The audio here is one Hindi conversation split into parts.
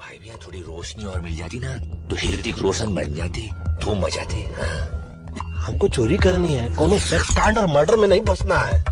भाई भैया थोड़ी रोशनी और मिल जाती ना तो ऋतिक रोशन बन जाती, धूम मचाते। हमको चोरी करनी है, कोनो सेक्स कांड और मर्डर में नहीं फंसना है।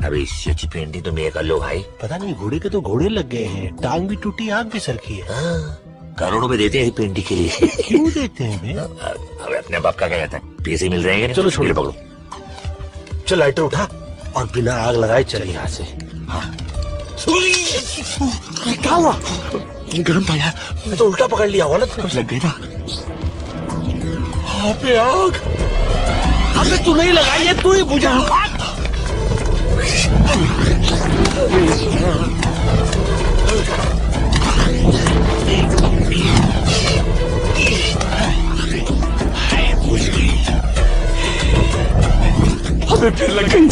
अबे इससे अच्छी पेंटिंग तो मैं कर लो भाई। पता नहीं घोड़े के तो घोड़े लग गए हैं, टांग भी टूटी, आंख भी सरकी है। करोड़ों में देते हैं पेंटिंग के लिए। क्यों देते हैं बे? अब अपने बाप का क्या कहता है, पैसे मिल रहे हैं। चलो छोड़ो, पकड़ो। चल लाइटर उठा और बिना आग लगाए चल यहाँ से। हाँ। क्या हुआ? गर्म था यार, मैं तो उल्टा पकड़ लिया हुआ ना, कुछ लग गई था। अबे आग, अबे तू नहीं लगाई है, तू ही बुझा। अबे फिर लग गई।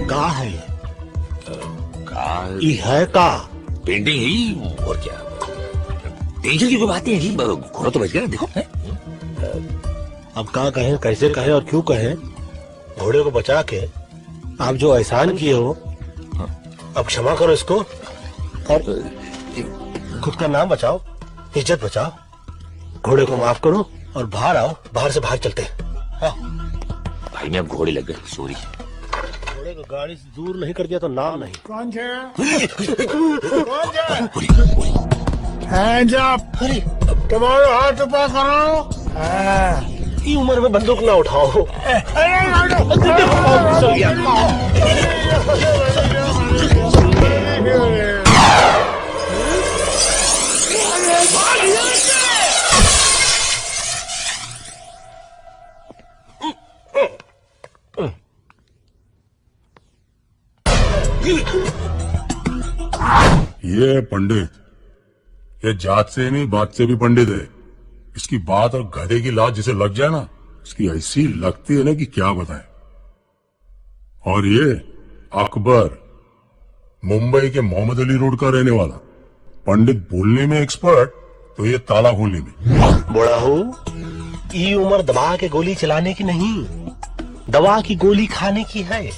कहाँ है कहाँ ये है का? पेंटिंग ही और क्या। टेंशन की कोई बात नहीं है, घोड़ा तो बच गया ना, देखो है? अब कहाँ कहें, कैसे कहें और क्यों कहें? घोड़े को बचा के आप जो एहसान किए हो, अब क्षमा करो इसको और खुद का नाम बचाओ, इज्जत बचाओ। घोड़े को माफ करो और बाहर आओ, बाहर से बाहर चलते हैं। हाँ। भाई मैं अब घोड़े लग गए, सॉरी। घोड़े को गाड़ी से दूर नहीं कर दिया तो नाम नहीं। कौन है? अरे तुम्हारे हाथ ऊपर करो। ये उम्र में बंदूक ना उठाओ। ये पंडित, ये जात से नहीं बात से भी पंडित है। इसकी बात और गधे की लात जिसे लग जाए ना, इसकी ऐसी लगती है ना कि क्या बताएं। और ये अकबर, मुंबई के मोहम्मद अली रोड का रहने वाला, पंडित बोलने में एक्सपर्ट तो ये ताला खोलने में। बड़ा हो, ये उम्र दवा के गोली चलाने की नहीं, दवा की गोली खाने की है।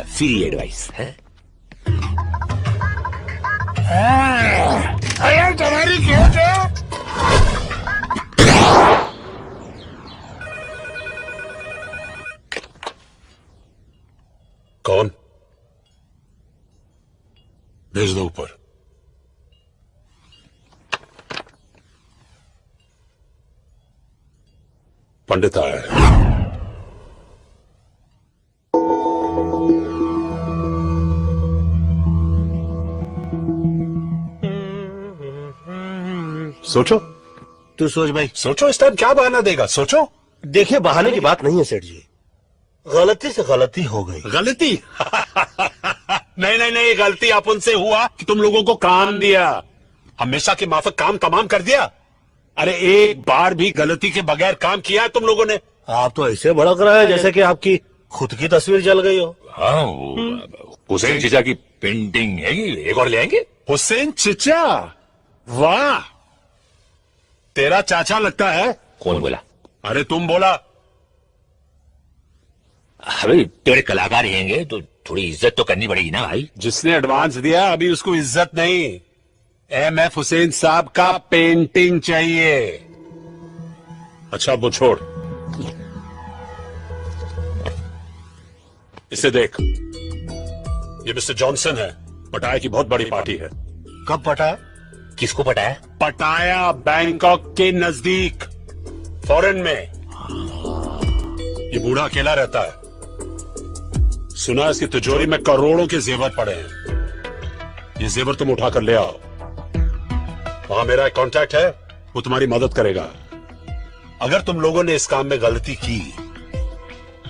फ्री एडवाइस है। अरे तुम्हारी खेत है। कौन? भेज दो ऊपर। पंडित आया है। सोचो, तू सोच भाई। सोचो इस टाइम क्या बहाना देगा, सोचो। देखिए बहाने की बात नहीं है सेठ जी, गलती से गलती हो गई। गलती? नहीं नहीं नहीं, गलती अपन से हुआ कि तुम लोगों को काम दिया, हमेशा के माफक काम तमाम कर दिया। अरे एक बार भी गलती के बगैर काम किया तुम लोगों ने? आप तो ऐसे भड़क रहे हैं जैसे कि आपकी खुद की तस्वीर जल गई हो। हाँ, हुसैन चीचा की पेंटिंग है, एक और ले आएंगे। हुसैन चिचा? वाह, तेरा चाचा लगता है। कौन बोला? अरे तुम बोला। अबे तेरे कलाकार रहेंगे तो थोड़ी इज्जत तो करनी पड़ेगी ना भाई। जिसने एडवांस दिया अभी उसको इज्जत नहीं, एमएफ हुसैन साहब का पेंटिंग चाहिए। अच्छा वो छोड़, इसे देख, ये मिस्टर जॉनसन है, पटाया की बहुत बड़ी पार्टी है। कब पटा? किसको पटाया? पटाया बैंकॉक के नजदीक, फॉरेन में। ये बूढ़ा अकेला रहता है, सुना इसकी तिजोरी में करोड़ों के जेवर पड़े हैं। ये जेवर तुम उठाकर ले आओ। वहां मेरा एक कांटेक्ट है, वो तुम्हारी मदद करेगा। अगर तुम लोगों ने इस काम में गलती की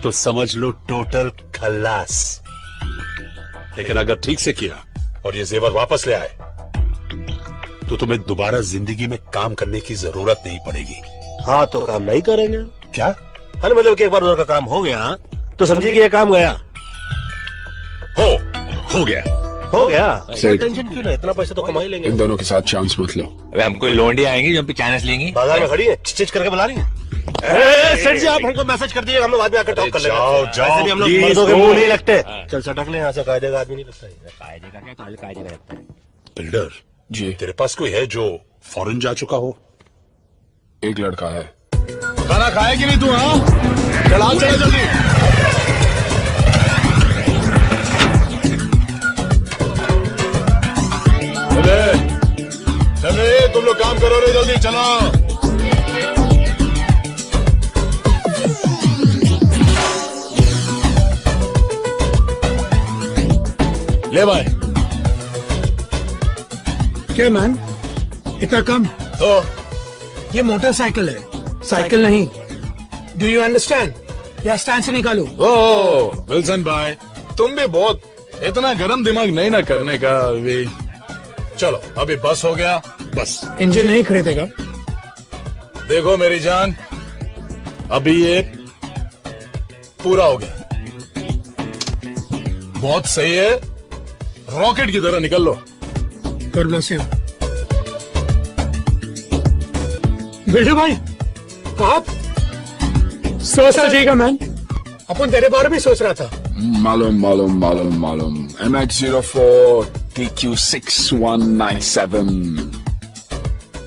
तो समझ लो टोटल खल्लास। लेकिन अगर ठीक से किया और ये जेवर वापस ले आए तो तुम्हें दोबारा जिंदगी में काम करने की जरूरत नहीं पड़ेगी। हाँ तो काम नहीं करेंगे। क्या? अरे मतलब कि एक बार उधर का काम हो गया तो समझिए कि ये काम गया। हो गया। हो गया। सही। टेंशन क्यों ना, इतना पैसा तो कमा ही लेंगे। इन दोनों के साथ चांस मत लो। अबे हमको लोंडी आएंगी जो हम पे चांस लेंगी। बाजार में खड़ी है, चिच करके बुला रही है। सेठ जी आप हमको मैसेज कर दीजिएगा, हम लोग बाद में आकर टॉक कर लेंगे। जाओ, वैसे भी हम लोग please, मर्दों के go। मुंह नहीं लगते। चल सटक ले यहाँ से, कायदे का आदमी नहीं लगता है। कायदे का क्या कायदे का लगता है। बिल्डर जी, तेरे पास कोई है जो फॉरेन जा चुका हो? एक लड़का है। खाना खाएगी नहीं तू? हाँ, चला चला जल्दी। चले तुम लोग काम करो रे, जल्दी चलो। ले भाई। क्या मैन, इतना कम? तो ये मोटरसाइकिल है, साइकिल नहीं। Do you understand? या स्टैंड से निकालो। ओ विल्सन भाई, तुम भी बहुत इतना गरम दिमाग नहीं ना करने का अभी। चलो अभी बस हो गया, बस। इंजन नहीं खरीदेगा? देखो मेरी जान, अभी ये पूरा हो गया, बहुत सही है, रॉकेट की तरह निकल लो। God bless you. बेटे भाई, आप सोचना चाहिए मैन, अपन तेरे बारे में सोच रहा था। मालूम मालूम मालूम मालूम। MH04 TQ6197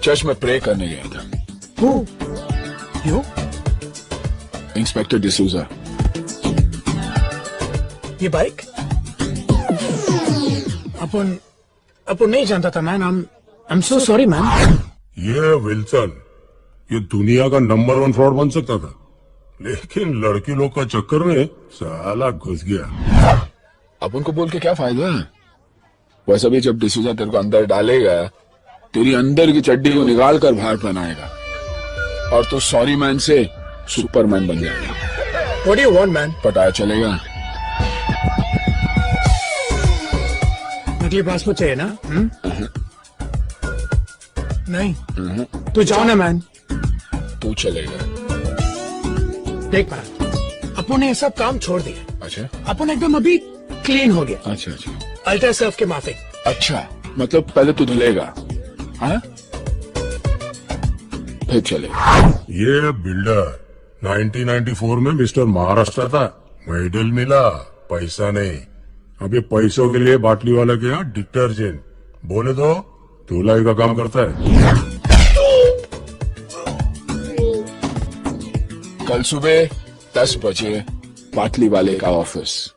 चर्च में प्रे करने गया था। You inspector D'Souza. ये बाइक अपन नहीं जानता था man. I am so sorry man. ये विल्सन, ये दुनिया का नंबर 1 फ्रॉड बन सकता था, लेकिन लड़की लोग का चक्कर में साला घुस गया। अपन को बोल के क्या फायदा है? वैसे भी जब डिसूजा तेरे को अंदर डालेगा, तेरी अंदर की चड्डी को निकाल कर बाहर पहनाएगा और तो सॉरी मैन से सुपरमैन बन जाएगा। What do you want man? पटाया चलेगा। नकली पासपोर्ट चाहिए ना? नहीं तू जाओ ना मैन। तू चलेगा। देख पा, अपन ने ये सब काम छोड़ दिया। अच्छा अपन एकदम अभी क्लीन हो गया, अच्छा अच्छा अल्ट्रा सर्फ के माफिक। अच्छा, मतलब पहले तू धुलेगा, हाँ? फिर चलेगा। ये बिल्डर 1994 में मिस्टर महाराष्ट्र था, मेडल मिला, पैसा नहीं। अब ये पैसों के लिए बाटली वाला के यहाँ डिटर्जेंट बोले तो धुलाई का काम करता है। कल सुबह 10 बजे बाटली वाले का ऑफिस।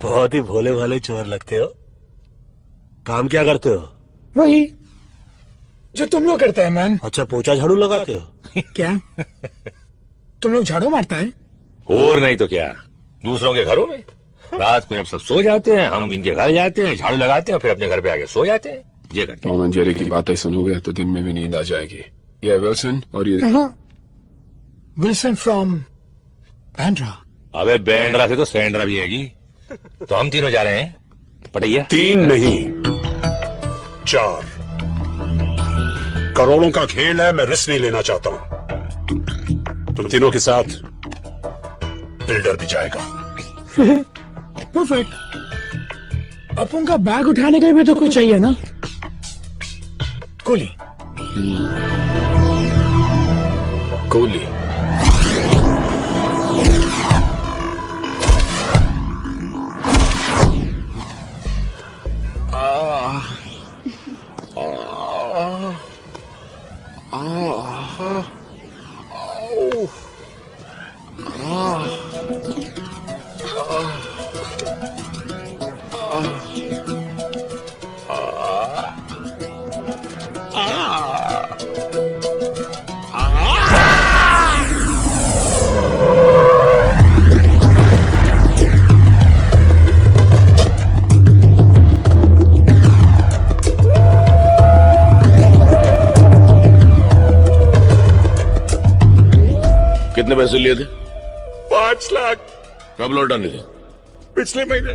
बहुत ही भोले भाले चोर लगते हो। काम क्या करते हो? वही जो तुम लोग करते हैं मैन। अच्छा, पोछा झाड़ू लगाते हो? क्या तुम लोग झाड़ू मारता है? और नहीं तो क्या, दूसरों के घरों में रात को जब सब सो जाते हैं, हम इनके घर जाते हैं, झाड़ू लगाते हैं, फिर अपने घर पे आके सो जाते हैं। ये करते हैं। टॉम एंड जेरी की बातें सुनोगे तो दिन में भी नींद आ जाएगी। ये विल्सन और ये विल्सन फ्रॉम बैंड्रा। अबे बैंड्रा से तो सैंड्रा भी हैगी। तो हम तीनों जा रहे हैं पटैया। 3 नहीं 4 करोड़ों का खेल है, मैं रिस्क नहीं लेना चाहता हूं। तुम तीनों के साथ बिल्डर भी जाएगा। परफेक्ट। अपन का बैग उठाने के लिए भी तो कुछ चाहिए ना? कुली। कोहली। कितने पैसे लिए थे? 5 लाख कब लौटाने थे? पिछले महीने।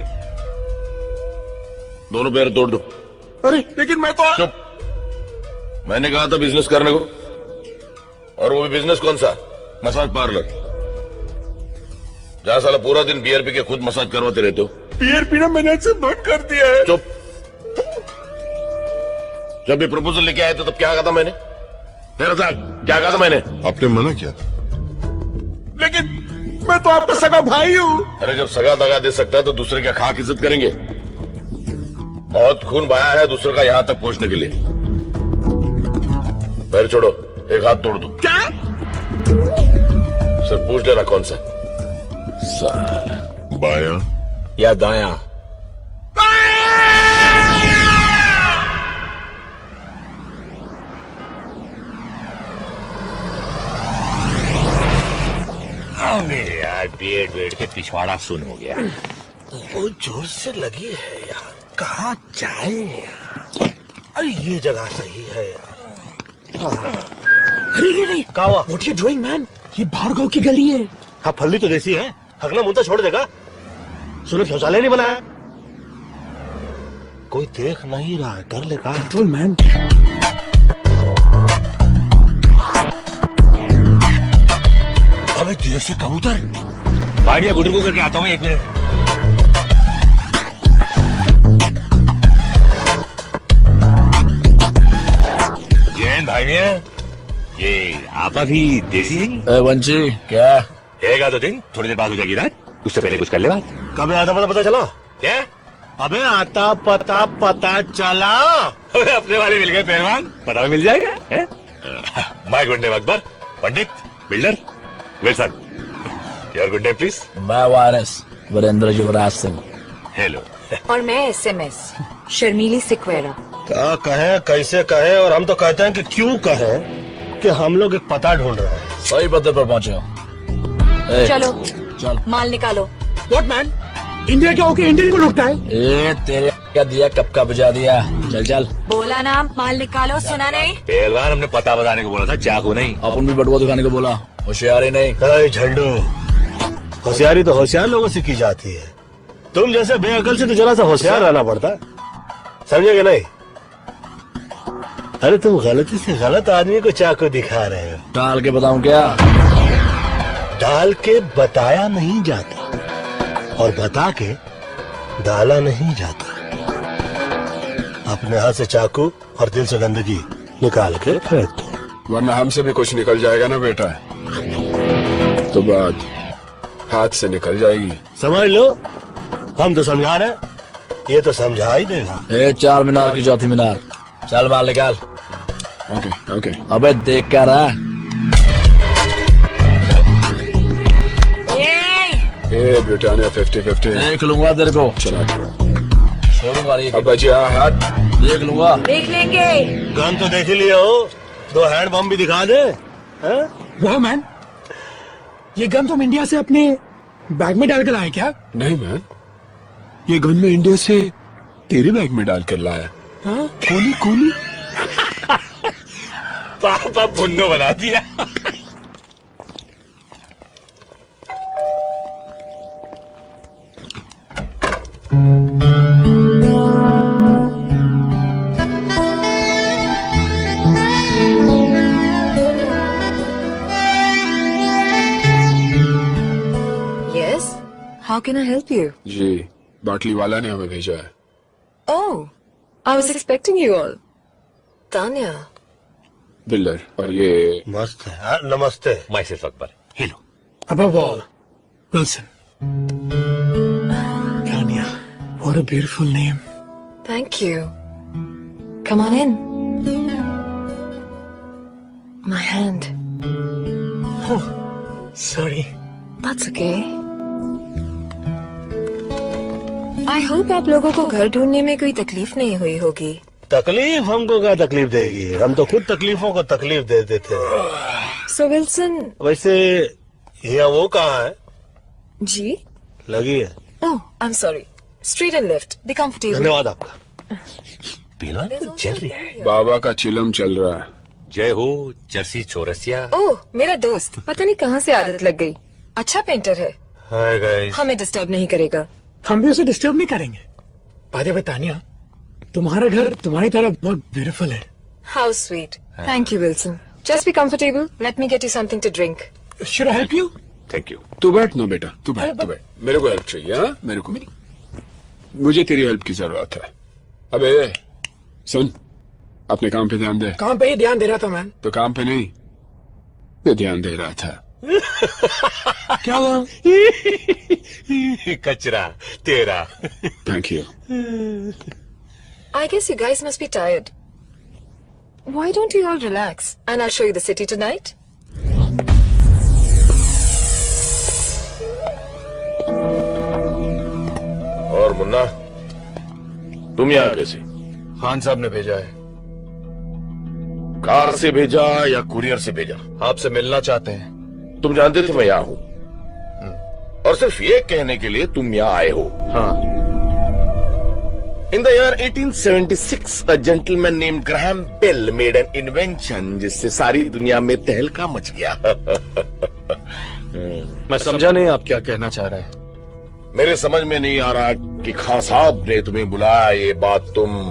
दोनों पैर तोड़ दो। अरे लेकिन मैं तो चुप। मैंने कहा था बिजनेस करने को, और वो भी बिजनेस कौन सा? मसाज पार्लर, जहां साला पूरा दिन बियर पी के खुद मसाज करवाते रहते हो। बियर पीना मैंने से बंद कर दिया है। चुप। जब ये प्रपोजल लेके आए थे तब क्या कहा था मैंने? तेरा साथ क्या कहा था मैंने? आपने मना किया। लेकिन मैं तो आपका सगा भाई हूँ। अरे जब सगा दगा दे सकता है तो दूसरे का खाक इज्जत करेंगे? बहुत खून बहाया है दूसरे का यहां तक पहुंचने के लिए। पैर छोड़ो, एक हाथ तोड़ दो। क्या? सर पूछ लेना कौन सा? बाया या दाया? अरे यार बेड बेड के पिछवाड़ा सुन हो गया। बहुत जोर से लगी है यार, कहाँ जाए? अरे ये जगह सही है यार। अरे क्या हुआ? What you doing man? ये भार्गव की गली है। हाँ फल्ली तो देसी है, हगना मुंह तो छोड़ देगा। सुनो शौचालय नहीं बनाया, कोई देख नहीं रहा है, कर ले का। Control man. अबे देर से कबूतर। भाड़िया गुडर को करके आता हूँ, 1 मिनट। जैन भाड़िया, ये आपा भी देसी है? वंशी क्या? रहेगा तो दिन, थोड़ी देर बाद हो जाएगी रात। उससे पहले कुछ कर ले बात। कब आता पता चला? क्या? अबे आता पता चला। अबे अपने वाले मिल गए पहलवान, पता भी मिल जाएगा। My good name Akbar, Pandit, builder, Wilson. Your good name please? मैं वारिस वीरेंद्र युवराज सिंह। हेलो। और मैं SMS शर्मीली सिक्वेरा। क्या कहें, कैसे कहें, और हम तो कहते हैं कि क्यों कहें कि हम लोग एक पता ढूंढ रहे हैं। सही पते पर पहुंचे हो। ए, चलो चल। माल निकालो। What man? इंडिया क्या होके इंडियन को लुटता है? ए तेरे क्या दिया, कब का बजा दिया। चल चल। बोला ना माल निकालो, सुना नहीं? पहलवान हमने पता बताने को बोला था, चाकू नहीं। अपन भी बटुआ दिखाने को बोला, होशियारी नहीं। अरे झंडू, होशियारी तो होशियार लोगों से की जाती है, तुम जैसे बेअकल से तो जरा सा होशियार रहना पड़ता है, समझे नहीं? अरे तुम गलती से गलत आदमी को चाकू दिखा रहे हो। टाल के बताऊं क्या? डाल के बताया नहीं जाता, और बता के डाला नहीं जाता। अपने हाथ से चाकू और दिल से गंदगी निकाल के फेंक दो, वरना हमसे भी कुछ निकल जाएगा ना बेटा, तो बात हाथ से निकल जाएगी। समझ लो, हम तो समझा रहे, ये तो समझा ही देगा। ए 4 मीनार की चौथी मीनार। चल माल निकाल। Okay okay. अबे देख क्या रहा? ए ब्रिटानिया 50-50 देख लूंगा तेरे को, चला। छोड़ूंगा नहीं। अब बचिया हाथ। देख लूंगा। देख लेंगे। गन तो देख ही लिया हो, 2 हैंड बम भी दिखा दे। हैं? वाह मैन, ये गन तुम इंडिया से अपने बैग में डाल कर लाए क्या? नहीं मैन, ये गन में इंडिया से तेरे बैग में डाल कर लाया। हाँ? कोनी कोनी। पापा पुन्नो बना दिया। Yes, how can I help you? जी, बाटली वाला ने हमें भेजा है। Oh, I was expecting you all. Tanya. Builder, और ये मस्त है। हाँ, नमस्ते। My self Akbar. Hello. Above all, Wilson. Tanya, what a beautiful name. Thank you. Come on in. My hand. Sorry. That's okay. I hope आप लोगों को घर ढूंढने में कोई तकलीफ नहीं हुई होगी। तकलीफ हमको क्या तकलीफ देगी, हम तो खुद तकलीफों को तकलीफ दे देते हैं। So Wilson. वैसे ये वो कहाँ है? जी? लगी है। Oh, I'm sorry. Street and lift. Be comfortable. धन्यवाद आपका। पहलवान कुछ चल रही है। बाबा का चिलम चल रहा है। जय हो जर्सी चौरसिया। ओह मेरा दोस्त, पता नहीं कहाँ से आदत लग गई। अच्छा पेंटर है, हाय गाइस। हमें डिस्टर्ब नहीं करेगा। हम भी उसे डिस्टर्ब नहीं करेंगे। बाय द वे तानिया, तुम्हारा घर तुम्हारी तरह बहुत ब्यूटीफुल है। How sweet. Thank you Wilson. Just be comfortable, let me get you something to drink. Should I help you? Thank you. तू बैठ ना बेटा, तू बैठ, तू बैठ। मेरे को हेल्प चाहिए। हाँ, मेरे को मुझे तेरी हेल्प की जरूरत है। अबे सुन, अपने काम पे ध्यान दे। काम पे ही ध्यान दे रहा था मैन। तो काम पे नहीं, मैं ध्यान दे रहा था। क्या हुआ? कचरा तेरा। Thank you. I guess you guys must be tired. Why don't you all relax and I'll show you the city tonight? और मुन्ना, तुम यहाँ कैसे? खान साहब ने भेजा है। कार से भेजा या कुरियर से भेजा? आपसे मिलना चाहते हैं। तुम जानते थे मैं यहाँ हूँ, और सिर्फ ये कहने के लिए तुम यहाँ आए हो। हाँ, In the year 1876, a gentleman named Graham Bell made an invention जिससे सारी दुनिया में तहलका मच गया। मैं समझा नहीं आप क्या कहना चाह रहे हैं। मेरे समझ में नहीं आ रहा कि खान साहब ने तुम्हें बुलाया, ये बात तुम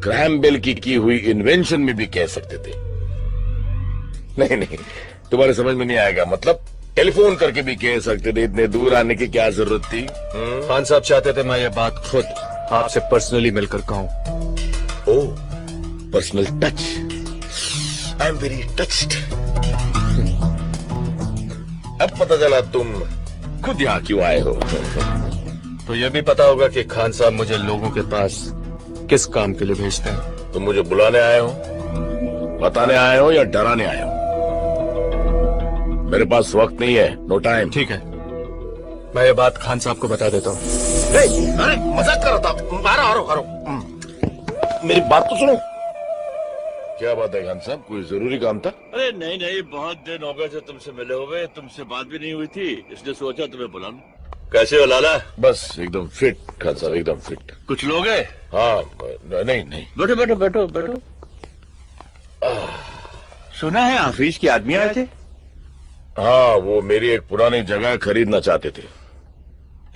ग्रैहम बेल की हुई इन्वेंशन में भी कह सकते थे। नहीं नहीं, तुम्हारे समझ में नहीं आएगा। मतलब टेलीफोन करके भी कह सकते थे, इतने दूर आने की क्या जरूरत थी? खान साहब चाहते थे मैं ये बात खुद आपसे पर्सनली मिलकर कहूं। Oh, personal touch. I am very touched. अब पता चला तुम खुद यहाँ क्यों आए हो। तो ये भी पता होगा कि खान साहब मुझे लोगों के पास किस काम के लिए भेजते हैं। तुम मुझे बुलाने आए हो, बताने आए हो या डराने आए हो? मेरे पास वक्त नहीं है, नो टाइम। ठीक है, मैं ये बात खान साहब को बता देता हूँ। अरे मजाक कर रहा था। हारो मेरी बात तो सुनो। क्या बात है खान साहब, कोई जरूरी काम था? अरे नहीं नहीं, बहुत दिन हो गए थे तुमसे मिले हुए, तुमसे बात भी नहीं हुई थी, इसलिए सोचा तुम्हें बुला लूं। कैसे हो लाला? बस एकदम फिट खान साहब, एकदम फिट। कुछ लोग हैं? हाँ, नहीं नहीं। बैठो बैठो बैठो बैठो। सुना है हाफिज के आदमी आए थे? हाँ, वो मेरी एक पुरानी जगह खरीदना चाहते थे।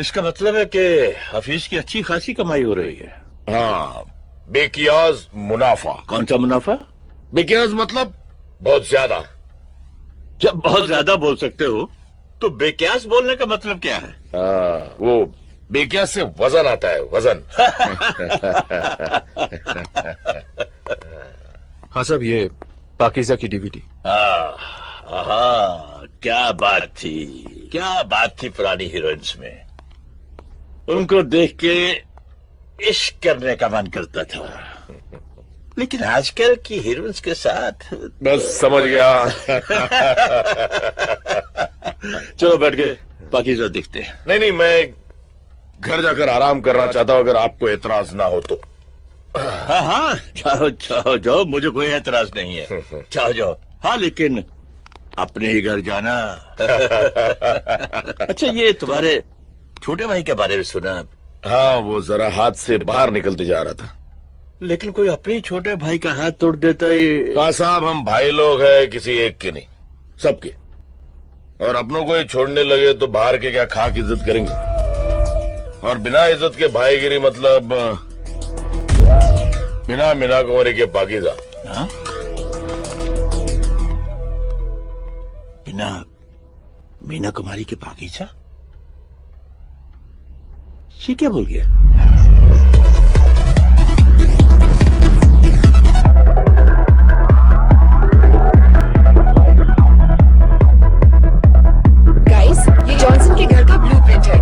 इसका मतलब है कि हाफिज की अच्छी खासी कमाई हो रही है। हाँ, बेकियाज मुनाफा। कौन सा मुनाफा? बेकियाज मतलब बहुत ज्यादा। जब बहुत ज्यादा बोल सकते हो तो बेक्यास बोलने का मतलब क्या है? हाँ, वो बेकियाज से वजन आता है, वजन। हाँ साहब, ये पाकीज़ा की डीवीडी। क्या बात थी, क्या बात थी पुरानी हीरोइंस में। उनको देख के इश्क करने का मन करता था, लेकिन आजकल की हीरोइंस के साथ बस समझ गया। चलो बैठ के पाकीज़ा देखते हैं। नहीं नहीं, मैं घर जाकर आराम करना चाहता हूँ, अगर आपको एतराज ना हो तो। हाँ हाँ, जाओ जाओ जाओ, मुझे कोई एतराज नहीं है। जाओ जाओ। हाँ, लेकिन अपने ही घर जाना। अच्छा, ये तुम्हारे छोटे भाई के बारे में सुना? हाँ, वो जरा हाथ से बाहर निकलते जा रहा था। लेकिन कोई अपने छोटे भाई का हाथ तोड़ देता है। कहा साहब, हम भाई लोग हैं, किसी एक के नहीं, सबके। और अपनों को ही छोड़ने लगे तो बाहर के क्या खाक इज्जत करेंगे। और बिना इज्जत के भाईगिरी मतलब बिना मीना कुंवरी के पाकीज़ा। हाँ? बिना मीना कुमारी के पाकीज़ा? ये क्या बोल गया? गाइस, ये जॉनसन के घर का ब्लूप्रिंट है।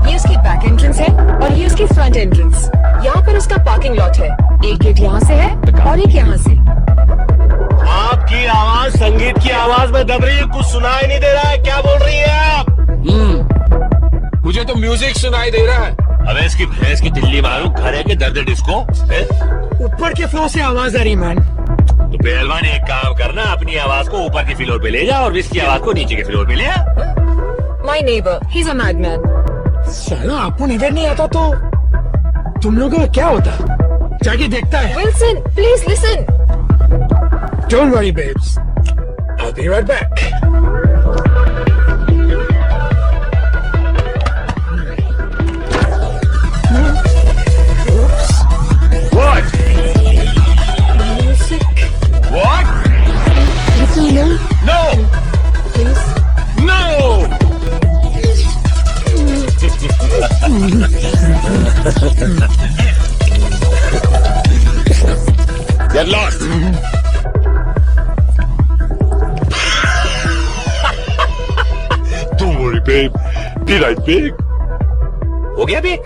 ये उसकी बैक एंट्रेंस है और ये उसकी फ्रंट एंट्रेंस। यहाँ पर उसका पार्किंग लॉट है। एक गेट यहाँ से है और एक यहाँ से। आपकी आवाज संगीत की आवाज में दब रही है, कुछ सुनाई नहीं दे रहा है। क्या बोल रही है आप? मुझे तो म्यूजिक सुनाई दे रहा है। अबे इसकी भैंस की दिल्ली मारूं, घर है कि दर्द डिस्को? ऊपर के फ्लोर से आवाज आ रही मैन। तो पहलवान एक काम करना, अपनी आवाज को ऊपर के फ्लोर पे ले जा और इसकी आवाज को नीचे के फ्लोर पे ले आ। My neighbor, he's a madman. साला अपन इधर नहीं आता तो तुम लोगों का क्या होता? जाके देखता है। Wilson, please listen. Don't worry, babes. I'll be right back. What? Music. What? Little no, No! please. No! Get lost. Don't worry, babe. Be right back. हो गया बेक?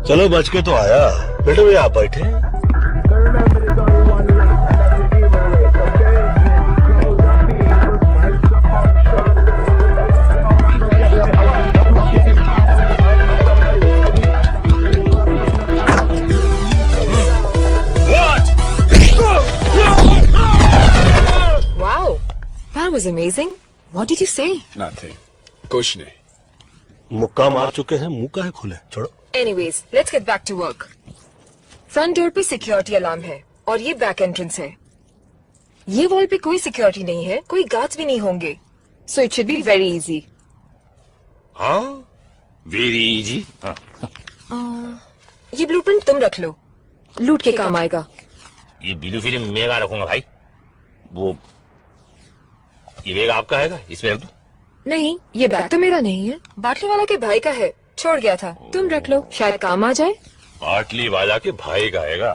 चलो बच के तो आया। बेटे भैया आप बैठे। Wow, that was amazing. What did you say? Nothing. कुछ नहीं। मुक्का मार चुके हैं, मुंह काहे खोले? छोड़ो। Anyways, let's get back to work. Front door पे सिक्योरिटी अलार्म है और ये बैक एंट्रेंस है। ये वॉल पे कोई सिक्योरिटी नहीं है, कोई गार्ड्स भी नहीं होंगे, so it should be very easy. हाँ वेरी इजी। ये ब्लूप्रिंट तुम रख लो, लूट के काम आएगा। ये ब्लू फिल्म मैं रखूंगा भाई। वो ये बैग आपका हैगा, इसमें रख दो। नहीं, ये बैग तो मेरा नहीं है, बाटली वाला के भाई का है, छोड़ गया था। तुम रख लो, शायद काम आ जाए। बाटली वाला के भाई का हैगा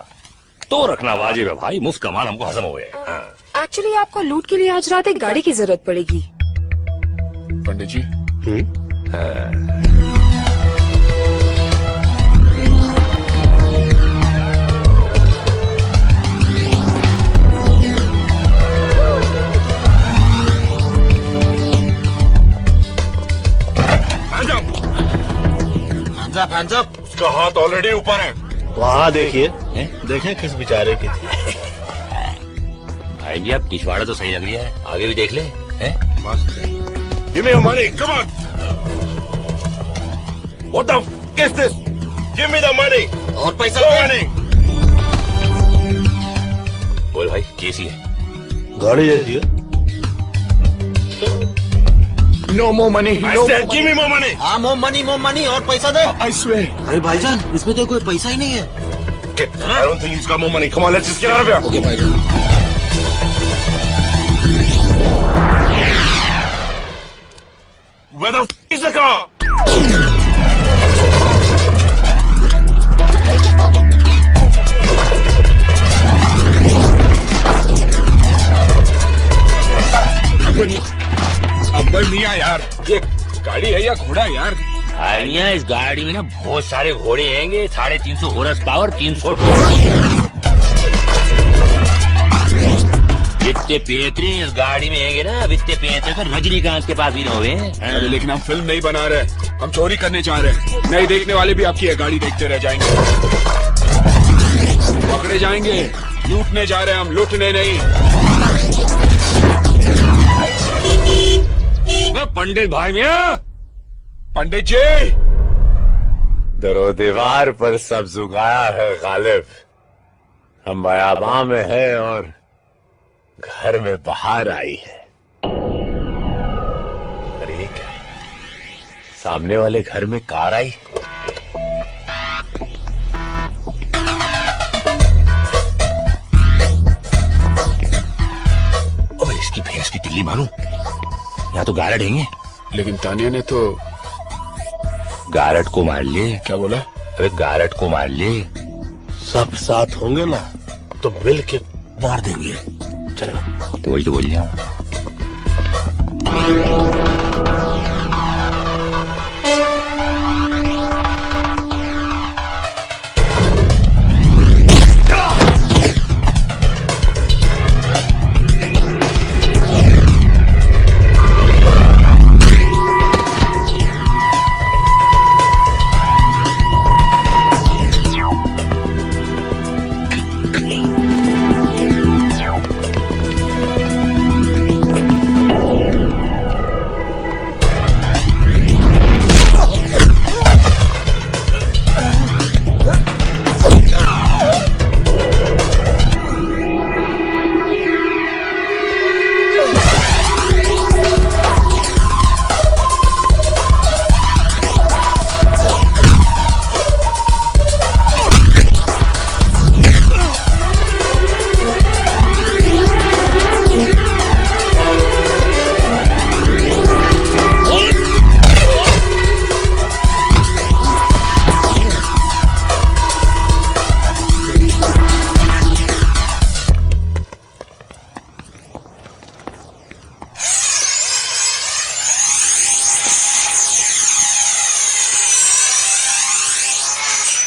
तो रखना वाजिब है भाई, मुफ्त का माल हमको हजम हो गया। एक्चुअली आपको लूट के लिए आज रात एक गाड़ी की जरूरत पड़ेगी। पंडित जी, उसका हाथ ऑलरेडी ऊपर है। वहाँ देखिए, देखें किस बेचारे की थी। भाई जी आप पिछवाड़ा तो सही लग रही है, आगे भी देख ले। Give me your money, come on. What the f is this? Give me the money. और पैसा No money. बोल भाई कैसी है? गाड़ी जैसी है। No more money. I said give me more money. हाँ मोम मनी और पैसा दे। I swear. अरे भाईजान, इसमें तो कोई पैसा ही नहीं है। Okay, I don't think he's got more money. Come on, let's just get out of here. Okay भाईजान। Where the f is the car? अब्बल मियाँ यार, ये गाड़ी है या घोड़ा यार? भाइयाँ इस गाड़ी में ना बहुत सारे घोड़े हैंगे, 350 हॉर्स पावर, 300 जितने पेतरे इस गाड़ी में हैंगे ना, इतने पेतरे तो रजनीकांत के पास भी न हुए। अरे लेकिन हम फिल्म नहीं बना रहे, हम चोरी करने जा रहे हैं। नहीं देखने वाले भी आपकी ये गाड़ी देखते रह जाएंगे। पकड़े जाएंगे, लूटने जा रहे हैं हम, लूटने नहीं। पंडित भाई मियाँ, पंडित जी, दरो दीवार पर सब जुगाया है गालिब। हम बयाबा में है और घर में बाहर आई है। अरे ये क्या है? सामने वाले घर में कार आई। ओए इसकी भैंस की तिल्ली मारूं, यहाँ तो गारड हैंगे। लेकिन तानिया ने तो गारड को मार ले। क्या बोला? अरे गारड को मार ले। सब साथ होंगे ना तो मिल के मार देंगे। चलो तो वही तो बोल रहा हूँ।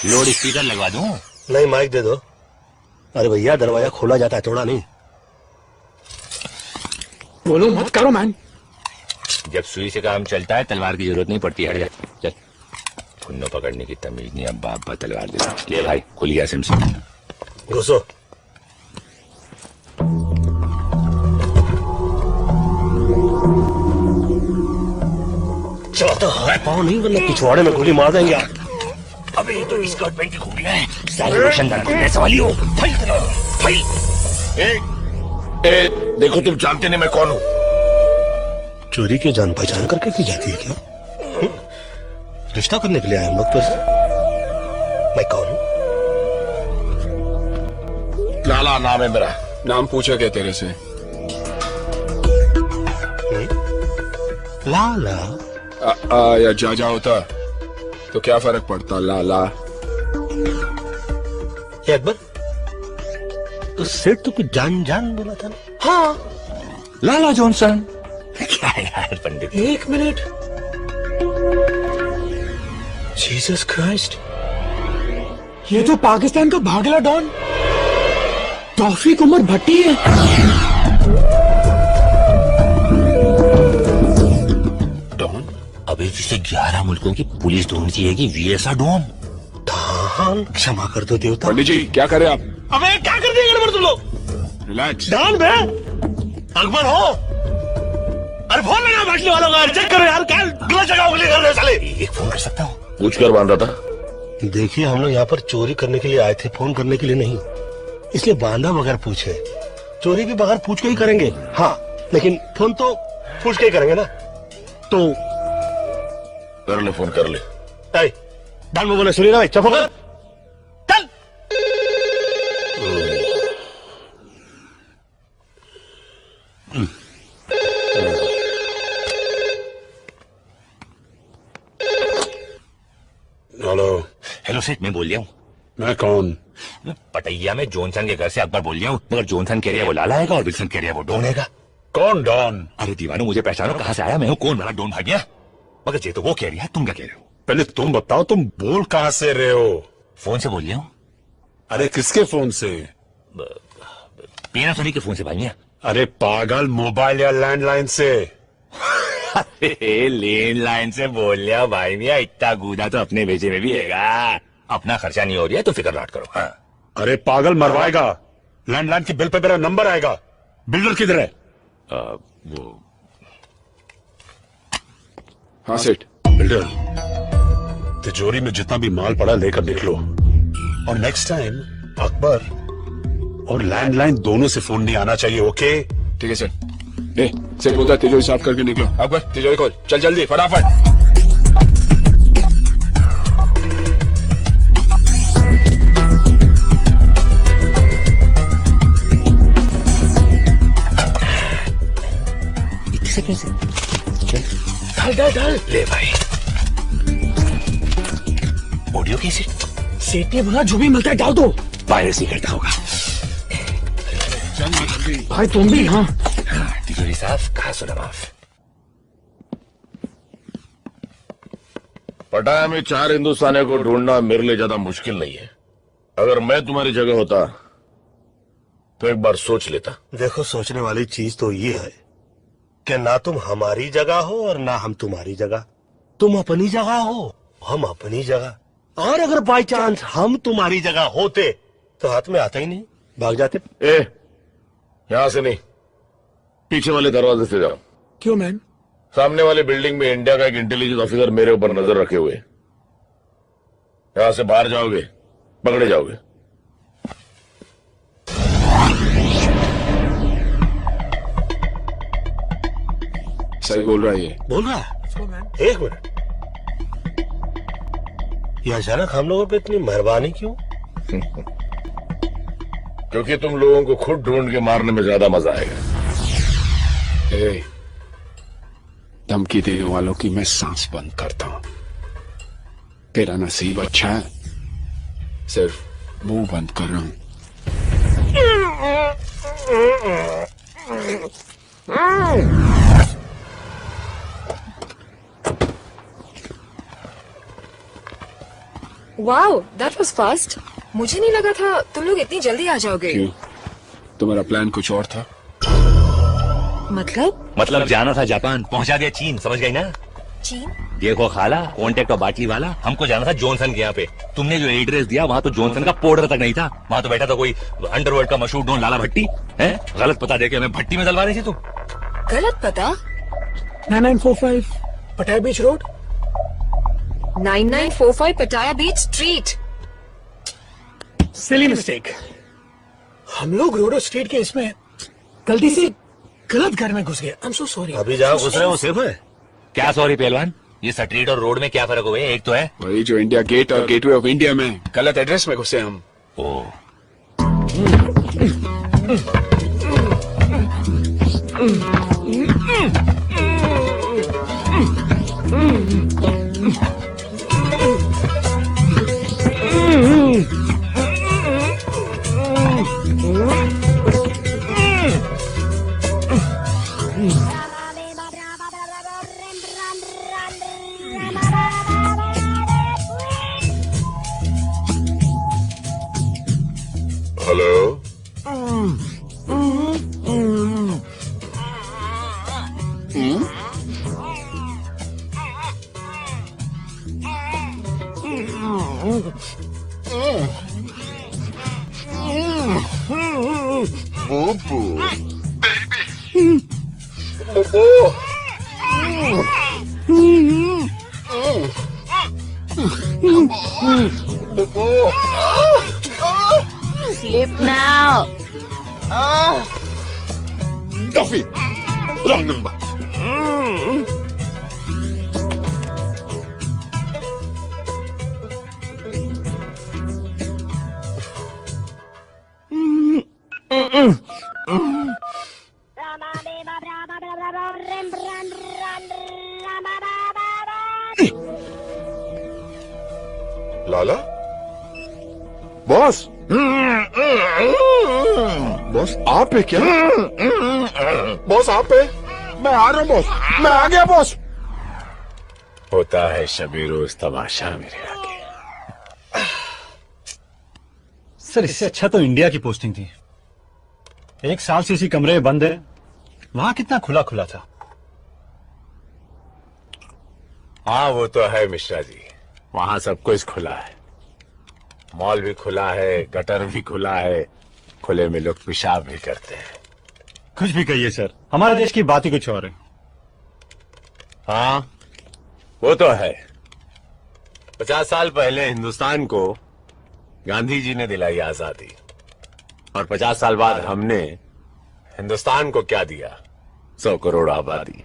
लाउड स्पीकर लगवा दूं? नहीं, माइक दे दो। अरे भैया, दरवाजा खोला जाता है, तोड़ा नहीं। बोलो मत करो मैन। जब सुई से काम चलता है तलवार की जरूरत नहीं पड़ती। हट जा, चल। फुन्नो पकड़ने की तमीज नहीं, अब बाप तलवार दे। ले भाई, खुल गया सिम से। घुसो। चला तो हाथ पाँव नहीं, वरना पिछवाड़े में गोली मार देंगे आप। अबे ये तो स्कर्ट पैंट की खूबियां हैं। सारे रोशनदान खुलने से वाली हो। भाई देखो, तुम जानते नहीं मैं कौन हूं। चोरी की जान पहचान करके की जाती है क्या? रिश्ता करने के लिए आए हम लोग तो। मैं कौन हूं? लाला नाम है मेरा। नाम पूछा क्या तेरे से? लाला। या जा होता तो क्या फर्क पड़ता? लाला। ये अकबर, तो सेठ तो कुछ जान जान बोला था ना? हाँ, लाला जॉनसन। क्या यार पंडित। एक मिनट। जीसस क्राइस्ट, ये तो पाकिस्तान का भागला डॉन तौफीक उमर भट्टी है। डॉन? अबे जिसे 11 मुल्कों की पुलिस ढूंढ चाहिए वी ऐसा डॉन। धान, क्षमा कर दो देवता। पंडित जी क्या करे आप? अबे क्या कर दिया गड़बड़ तुम लोग? रिलैक्स। डान बे, अकबर हो। अरे फोन लगा बाटली वालों का, चेक करो यार, क्या गलत जगह उंगली कर रहे हो साले। एक फोन कर सकता हूँ? पूछ कर बांधा था। देखिए, हम लोग यहाँ पर चोरी करने के लिए आए थे, फोन करने के लिए नहीं। इसलिए बांधा बगैर पूछे। चोरी भी बगैर पूछ के ही करेंगे, हाँ, लेकिन फोन तो पूछ के ही करेंगे ना। तो कर ले, फोन कर ले। डाल में बोले, सुनिए ना भाई, चुप हो कर। चल। हेलो। हेलो सेठ, मैं बोल रहा हूँ। मैं कौन? मैं पटैया में जॉनसन के घर से अकबर बोल रहा हूँ, मगर जॉनसन कह रहा है वो लाला आएगा और विल्सन कह रहा है वो डॉन आएगा। कौन डॉन? अरे दीवानो, मुझे पहचानो, कहाँ से आया मैं हूँ, कौन वाला डॉन भाग गया? मगर ये तो वो कह रही है, तुम क्या कह रहे हो? पहले तुम बताओ, तुम बोल कहां से रहे हो? फोन से बोल रहा हूँ। अरे किसके फोन से? पैनासोनिक के फोन से भाई। अरे पागल, मोबाइल या लैंडलाइन से? लैंडलाइन से बोल लिया भाई मियाँ, इतना गूदा तो अपने बेचे में भी हैगा। अपना खर्चा नहीं हो रहा है तो फिक्र नाट करो। हाँ। अरे पागल, मरवाएगा। लैंडलाइन के बिल पे मेरा नंबर आएगा। बिल्डर किधर है? वो हाँ सेठ। बिल्डर, तिजोरी में जितना भी माल पड़ा लेकर निकलो, और नेक्स्ट टाइम अकबर और लैंडलाइन दोनों से फोन नहीं आना चाहिए, ओके? ठीक है सर। ले सेठ बोलता है तिजोरी साफ करके निकलो। अकबर तिजोरी खोल, चल जल्दी फटाफट। कैसे? डाल। ले भाई, ऑडियो कैसे? सेठ ने बोला जो भी मिलता है डाल दो। पायरेसी करता होगा। भाई तुम भी। हाँ, तिजोरी साफ, कहा सुना माफ। पटाया में 4 हिंदुस्तानियों को ढूंढना मेरे लिए ज्यादा मुश्किल नहीं है। अगर मैं तुम्हारी जगह होता तो एक बार सोच लेता। देखो, सोचने वाली चीज तो ये है कि ना तुम हमारी जगह हो और ना हम तुम्हारी जगह। तुम अपनी जगह हो, हम अपनी जगह। और अगर बाई चांस हम तुम्हारी जगह होते तो हाथ में आता ही नहीं, भाग जाते। यहां से नहीं, पीछे वाले दरवाजे से जाओ। क्यों मैन? सामने वाली बिल्डिंग में इंडिया का एक इंटेलिजेंस ऑफिसर मेरे ऊपर नजर रखे हुए। यहां से बाहर जाओगे, पकड़े जाओगे। सही बोल रहा है ये। बोल रहा है? एक मिनट, ये अचानक हम लोगों पे इतनी मेहरबानी क्यों? क्योंकि तुम लोगों को खुद ढूंढ के मारने में ज्यादा मजा आएगा। धमकी देने वालों की मैं सांस बंद करता हूं। तेरा नसीब अच्छा है, सिर्फ मुंह बंद कर रहा हूं। Wow, that was fast. मुझे नहीं लगा था तुम लोग इतनी जल्दी आ जाओगे। क्यों? तुम्हारा प्लान कुछ और था? मतलब जाना था जापान, पहुंचा दिया चीन, समझ गई ना? चीन? देखो खाला, कॉन्टेक्ट और बाटली वाला, हमको जाना था जॉनसन के यहाँ पे। तुमने जो एड्रेस दिया वहाँ तो जॉनसन का पाउडर तक नहीं था, वहाँ तो बैठा था कोई अंडरवर्ल्ड का मशहूर डॉन लाला भट्टी है। गलत पता देके हमें भट्टी में डलवा रही थी तुम। गलत पता? 9945 पटाया बीच रोड। 9945 पटाया बीच स्ट्रीट। Silly mistake. हम लोग रोडो स्ट्रीट के इसमें गलती से गलत घर में घुस गए। I am so sorry. अभी जहाँ घुस रहे हैं वो सेफ है? क्या सॉरी पहलवान, ये स्ट्रीट और रोड में क्या फर्क हुआ है? एक तो है वही जो इंडिया गेट और गेटवे ऑफ इंडिया में गलत एड्रेस में घुसे हम। Oh hello. Boo-boo. Sleep now. Duffy, wrong number. Lala? Boss? Boss आप है क्या? बॉस आप है? मैं आ रहा हूँ बॉस, मैं आ गया बॉस। होता है शबी रोज तमाशा मेरे आगे। सर इससे अच्छा तो इंडिया की पोस्टिंग थी। 1 साल से इसी कमरे में बंद है, वहां कितना खुला खुला था। हाँ वो तो है मिश्रा जी, वहां सब कुछ खुला है। मॉल भी खुला है, गटर भी खुला है, खुले में लोग पेशाब भी करते हैं। कुछ भी कहिए सर, हमारे देश की बात ही कुछ और है। हाँ वो तो है। 50 साल पहले हिंदुस्तान को गांधी जी ने दिलाई आजादी, और 50 साल बाद हमने हिंदुस्तान को क्या दिया? 100 करोड़ आबादी।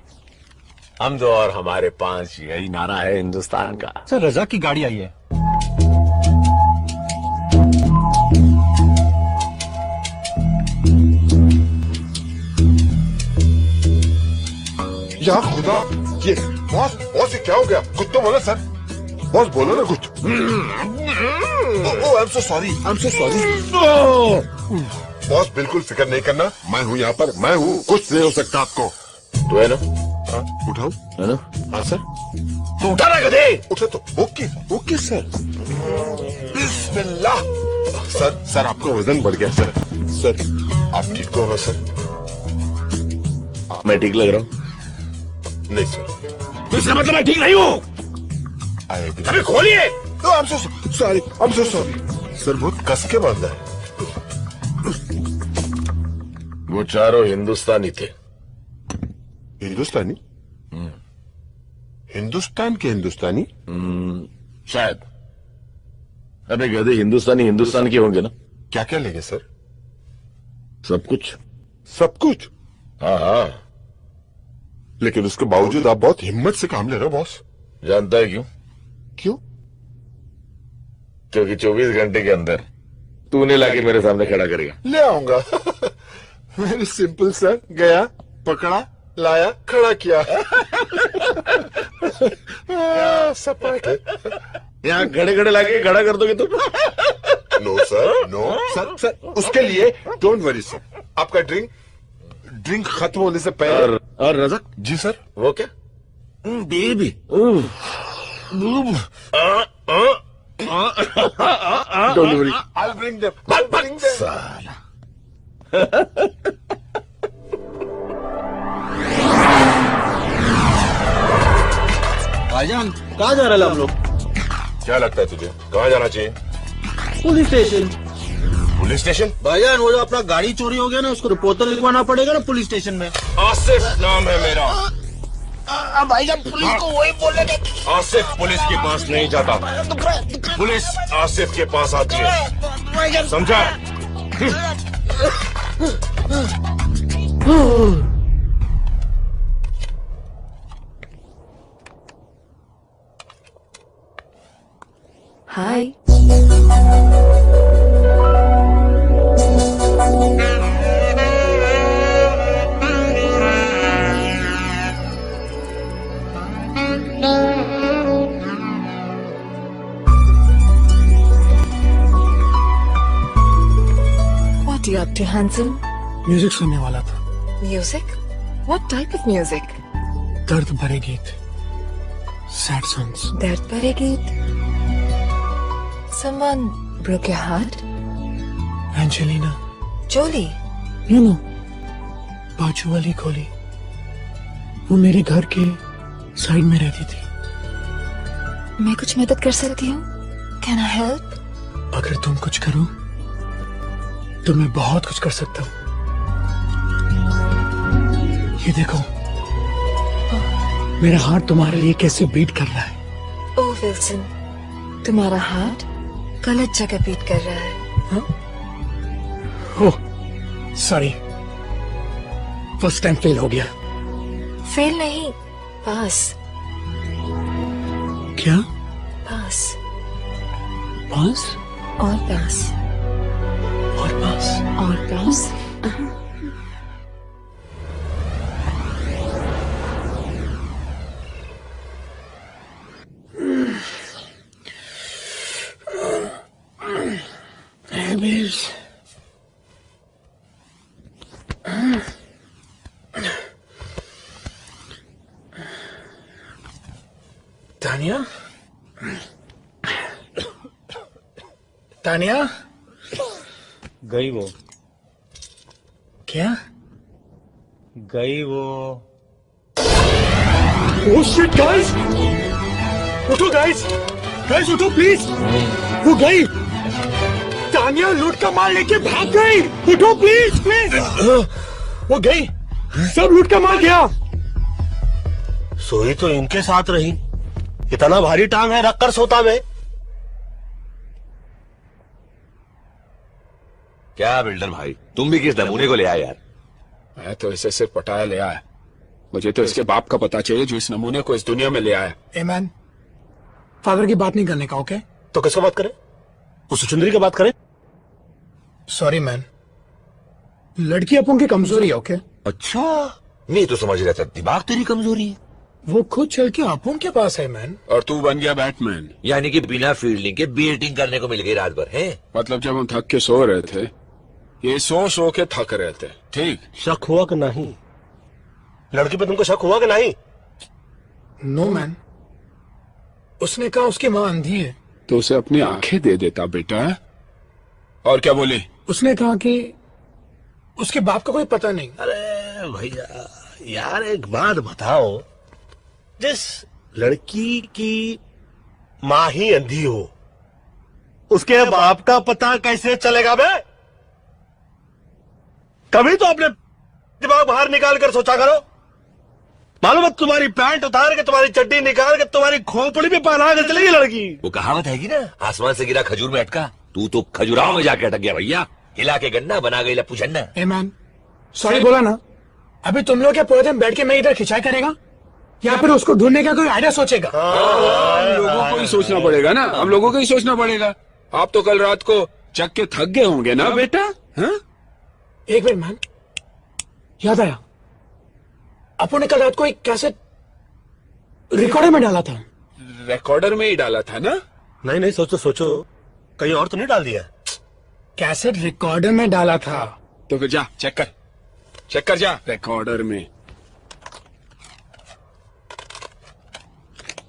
हम दो और हमारे 5, यही नारा है हिंदुस्तान का। सर रजा की गाड़ी आई है। या खुदा, ये बॉस बॉस ये क्या हो गया? कुछ तो बोलो सर। बॉस बोलो ना कुछ। I am so sorry, I am so sorry. Boss बिल्कुल फिक्र नहीं करना, मैं हूँ यहाँ पर, मैं हूँ, कुछ नहीं हो सकता आपको। तो है ना? हाँ उठाओ। है ना? हाँ सर। तो उठा ना गधे। उठे तो ओके ओके सर। बिस्मिल्लाह। सर सर आपका वजन बढ़ गया सर। सर आप ठीक हो ना सर? मैं ठीक लग रहा हूँ? नहीं सर। तो इसका मतलब मैं ठीक नहीं हूँ। अबे खोलिए। I am so sorry, I am so sorry. Sir बहुत कस के बांधा है। वो चारों हिंदुस्तानी थे। हिंदुस्तानी? हिंदुस्तान के हिंदुस्तानी? शायद। अबे गधे, हिंदुस्तानी हिंदुस्तान के होंगे ना? क्या क्या लेंगे सर? सब कुछ। सब कुछ? हाँ हाँ। लेकिन उसके बावजूद आप बहुत हिम्मत से काम ले रहे हो बॉस। जानता है क्यों? क्यों? क्योंकि 24 घंटे के अंदर तूने लाके मेरे सामने खड़ा करेगा। ले आऊंगा। Very simple sir. गया, पकड़ा, लाया, खड़ा किया। यहाँ खड़े खड़े लाके खड़ा कर दोगे तुम? No sir, no sir. Sir उसके लिए डोंट वरी सर। आपका ड्रिंक खत्म होने से पहले। और रज़क जी सर। वो क्या? Baby. Don't worry. I'll bring them. I'll bring them. साला भाईजान कहाँ जा रहे हैं हम लोग? क्या लगता है तुझे कहाँ जाना चाहिए? Police station. Police station? भाईजान वो जो अपना गाड़ी चोरी हो गया ना, उसको रिपोर्ट तो लिखवाना पड़ेगा ना पुलिस स्टेशन में। आसिफ नाम है मेरा। भाईजान पुलिस को वही बोलने के। आसिफ पुलिस के पास नहीं जाता, पुलिस आसिफ के पास आती है, समझा? हाय। What are you up to, handsome? Music सुनने वाला था, Music? What type of music? दर्द भरे गीत, सैड सॉन्ग्स। दर्द भरे गीत। Someone broke your heart? Angelina, Jolie? You know, बाजू वाली खोली, वो मेरे घर के साइड में रहती थी। मैं कुछ मदद कर सकती हूँ? Can I help? अगर तुम कुछ करो तो मैं बहुत कुछ कर सकता हूँ। ये देखो, मेरा हार्ट तुम्हारे लिए कैसे बीट कर रहा है। ओह विल्सन, तुम्हारा हार्ट गलत जगह बीट कर रहा है। Oh sorry, first time fail हो गया। फेल नहीं, पास। क्या? पास पास और पास और पास और पास। तानिया, तानिया, गई वो, क्या? गई वो। ओह शिट गाइस, उठो गाइस, गाइस उठो प्लीज। वो गई, तानिया लूट का माल लेके भाग गई। उठो प्लीज प्लीज। वो गई, सब लूट का माल गया। सोई तो इनके साथ रही, इतना भारी टांग है रख कर सोता में। क्या बिल्डर भाई, तुम भी किस नमूने को ले आए यार? मैं तो इसे सिर्फ पटाया ले आया, मुझे तो इसके बाप का पता चाहिए जो इस नमूने को इस दुनिया में ले आया। ए मैन, फादर की बात नहीं करने का, ओके? तो किसका बात करें? उस सुंदरी की बात करें? सॉरी मैन, लड़की अपन की कमजोरी है, ओके? अच्छा, नहीं तो समझ रहा था दिमाग तेरी कमजोरी है। वो खुद चल के अपन के पास है मैन। और तू बन गया बैटमैन। यानी कि बिना फील्डिंग के बेटिंग करने को मिल गई रात भर, हैं? मतलब जब हम थक के सो रहे थे, ये सो के थक रहे थे, ठीक? शक हुआ कि नहीं? लड़की पे तुमको शक हुआ कि नहीं? नो मैन, उसने कहा उसकी माँ अंधी है। तो उसे अपनी आंखें दे देता बेटा। और क्या बोली? उसने कहा कि उसके बाप का कोई पता नहीं। अरे भैया यार, एक बात बताओ, जिस लड़की की माँ ही अंधी हो, उसके बाप का पता कैसे चलेगा बे? कभी तो अपने दिमाग बाहर निकाल कर सोचा करो। मालूम है, तुम्हारी पैंट उतार के, तुम्हारी चड्डी निकाल के, तुम्हारी खोपड़ी पे पहना के चलेगी लड़की। वो कहावत है कि ना, आसमान से गिरा खजूर में अटका, तू तो खजुराहो में जाके अटक गया भैया। हिला के गन्ना बना गई लप्पू छन्ना। ए मैन, सॉरी बोला ना। अभी तुम लोग क्या पूरे दिन बैठ के मैं इधर खिंचाई करेगा, या फिर उसको ढूंढने का कोई आइडिया सोचेगा? हम लोगों को ही सोचना पड़ेगा ना, हम लोगों को ही सोचना पड़ेगा। आप तो कल रात को चक के थक गए होंगे ना बेटा? हाँ? एक मिनट मैन, याद आया, अपन ने कल रात को एक कैसेट रिकॉर्डर में डाला था। रिकॉर्डर में ही डाला था ना? नहीं नहीं, सोचो सोचो, कहीं और तो नहीं डाल दिया? कैसेट रिकॉर्डर में डाला था। तो फिर जा चेक कर जा रिकॉर्डर में।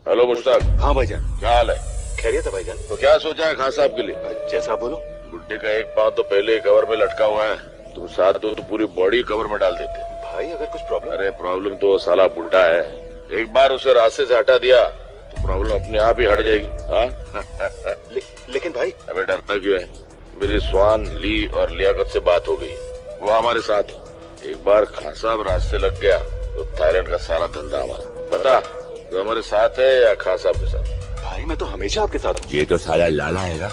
हेलो मुश्ताक। हाँ भाईजान। क्या हाल है? खैरियत है भाईजान? तो क्या सोचा है खान साहब के लिए? जैसा बोलो। बुड्ढे का एक पाँव तो पहले कवर में लटका हुआ है, तुम साथ दो तो पूरी बॉडी कवर में डाल देते। भाई अगर कुछ प्रॉब्लम? अरे प्रॉब्लम तो साला बुड्ढा है, एक बार उसे रास्ते से हटा दिया तो प्रॉब्लम अपने आप ही हट जाएगी। हाँ लेकिन भाई। अबे डरता क्यों है? मेरी स्वान, ली और लियाकत से बात हो गई, वो हमारे साथ है। एक बार खान साहब रास्ते लग गया तो थाईलैंड का सारा धंधा हमारा। पता तो हमारे साथ है या खान साहब के साथ? भाई मैं तो हमेशा आपके साथ हूँ। ये तो साला लाला हैगा,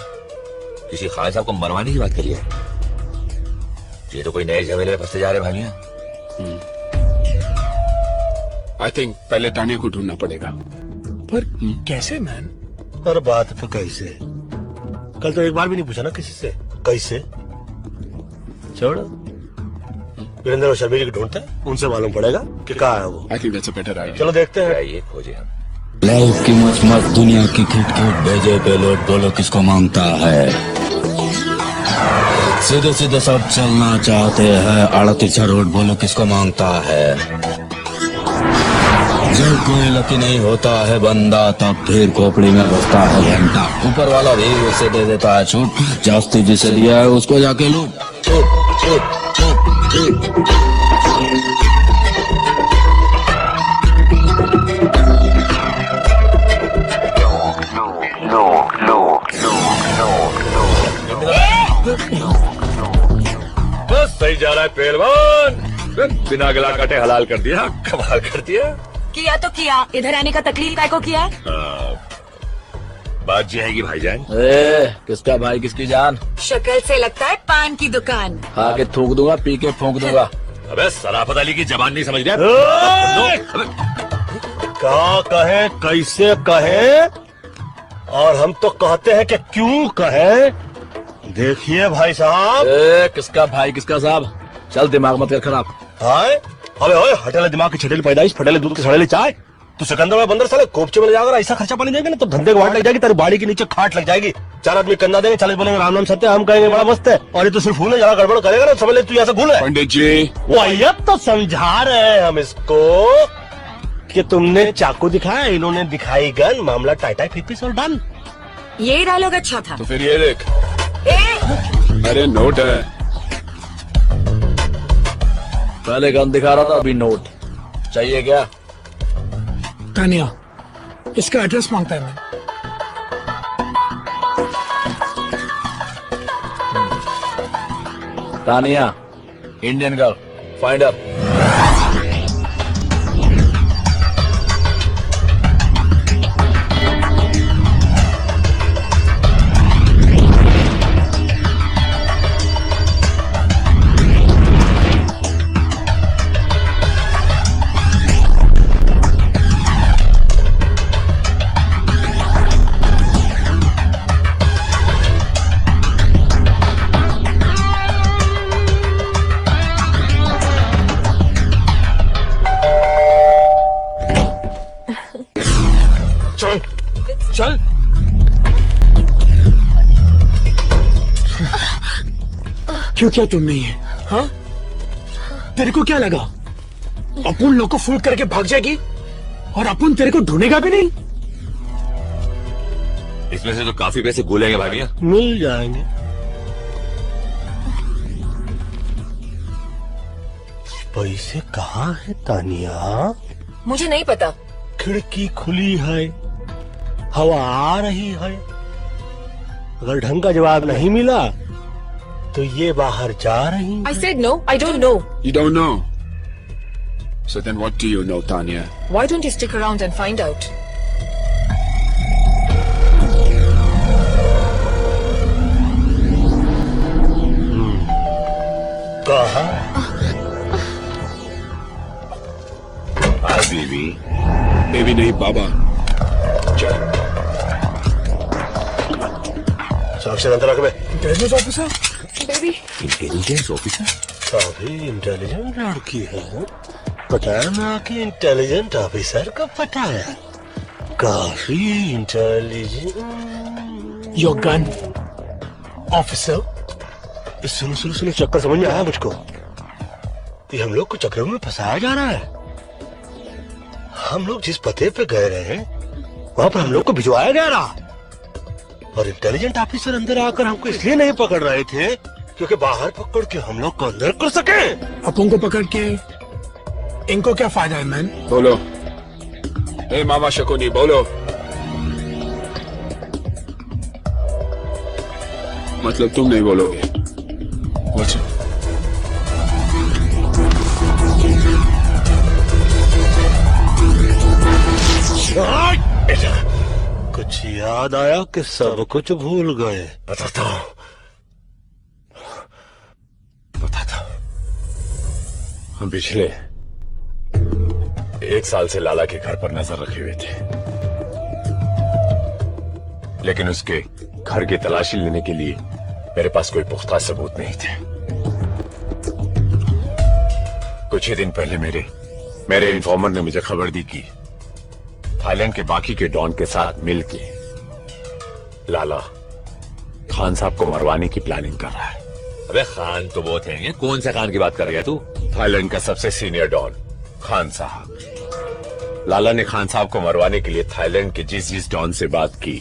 किसी खान साहब को मरवाने की बात करी है। ये तो कोई नए झमेले में फंसते जा रहे भाइया। आई थिंक पहले तानिया को ढूंढना पड़ेगा। पर कैसे मैन? हर बात पे कैसे? कल तो एक बार भी नहीं पूछा ना किसी से कैसे। छोड़, वीरेंद्र और शर्मी जी को ढूंढते हैं, उनसे मालूम पड़ेगा कि कहाँ है वो। I think that's a better idea. चलो देखते हैं। ये खोजे हम। लाइफ की मच मच दुनिया की खिट खिट भेजे पेलोड बोलो किसको मांगता है। सीधे सीधे सब चलना चाहते हैं, 38 रोड बोलो किसको मांगता है। जब कोई लकी नहीं होता है बंदा, तब फिर खोपड़ी में बसता है घंटा। ऊपर वाला भी उसे दे देता है छूट, जास्ती जिसे दिया है उसको जाके लूट। छूट छूट छूट छूट। बस सही जा रहा है पहलवान, बिना गला काटे हलाल कर दिया, कमाल कर दिया। किया तो किया, इधर आने का तकलीफ काय को किया? बात ये है कि भाईजान, किसका भाई किसकी जान? शक्ल से लगता है पान की दुकान। खा के थूक दूंगा, पी के फूंक दूंगा। अबे सराफत अली की जबान नहीं समझ रहा? क्या कहे, कैसे कहे, और हम तो कहते हैं कि क्यों कहे। देखिए भाई साहब। किसका भाई किसका साहब? चल दिमाग मत कर खराब। हाय अबे ओए, हटेले दिमाग की छटेली पैदाइश, फटेले दूध की सड़ेली चाय। तू सिकंदर में बंदर साले कोपचे में ले जाकर ऐसा खर्चा पानी देंगे ना तो धंधे को वाट लग जाएगी, तेरी बाड़ी के नीचे खाट लग जाएगी। 4 आदमी कंधा देंगे, 40 बोलेंगे राम नाम सत्य, हम कहेंगे बड़ा मस्त है, और ये तो सिर्फ फूल है, जरा गड़बड़ करेगा ना समझ ले तू यहाँ से भूल है। पंडित जी वो अब तो समझा रहे हैं हम इसको कि तुमने चाकू दिखाया, इन्होंने दिखाई गन, मामला टाइटा फिपिस और डन। ये डायलॉग अच्छा था। तो फिर ये देख। ए! अरे नोट है। पहले गन दिखा रहा था, अभी नोट चाहिए क्या? तानिया, इसका एड्रेस मांगता है मैं। Tania, Indian girl, find up. चल क्यों किया तुमने ये? हाँ, तेरे को क्या लगा अपन लोग को फूल करके भाग जाएगी और अपन तेरे को ढूंढेगा भी नहीं? इसमें से तो काफी पैसे गोलेंगे भाभिया। मिल जाएंगे। पैसे कहाँ है तानिया? मुझे नहीं पता। खिड़की खुली है, हवा आ रही है, अगर ढंग का जवाब नहीं मिला तो ये बाहर जा रही I said no, I don't know. You don't know. So then what do you know, Tanya? Why don't you stick around and find out? कहा? बेबी बेबी नहीं बाबा। साक्षर अंतर रख बे। Intelligence officer? Baby. Intelligence officer काफी इंटेलिजेंट लड़की है, पता ना कि इंटेलिजेंट ऑफिसर को पता है। काफी इंटेलिजेंट। Your gun officer. सुनो सुनो सुनो, चक्कर समझ में आया मुझको। ये हम लोग को चक्कर में फंसाया जा रहा है। हम लोग जिस पते पे गए रहे वहां पर हम लोग को भिजवाया गया रहा, और इंटेलिजेंट ऑफिसर अंदर आकर हमको इसलिए नहीं पकड़ रहे थे क्योंकि बाहर पकड़ के हम लोग को अंदर कर सके। अपन को पकड़ के इनको क्या फायदा है मैन? बोलो, ए मामा शकुनी बोलो। मतलब तुम नहीं बोलोगे? अच्छा। कुछ याद आया कि सब कुछ भूल गए? बताता हूं। हम पिछले 1 साल से लाला के घर पर नजर रखे हुए थे, लेकिन उसके घर की तलाशी लेने के लिए मेरे पास कोई पुख्ता सबूत नहीं थे। कुछ ही दिन पहले मेरे इन्फॉर्मर ने मुझे खबर दी कि थाईलैंड के बाकी के डॉन के साथ मिलके लाला खान साहब को मरवाने की प्लानिंग कर रहा है। अबे खान तो बहुत है, कौन सा खान की बात कर रहा है तू? थाईलैंड का सबसे सीनियर डॉन खान साहब। लाला ने खान साहब को मरवाने के लिए थाईलैंड के जिस डॉन से बात की,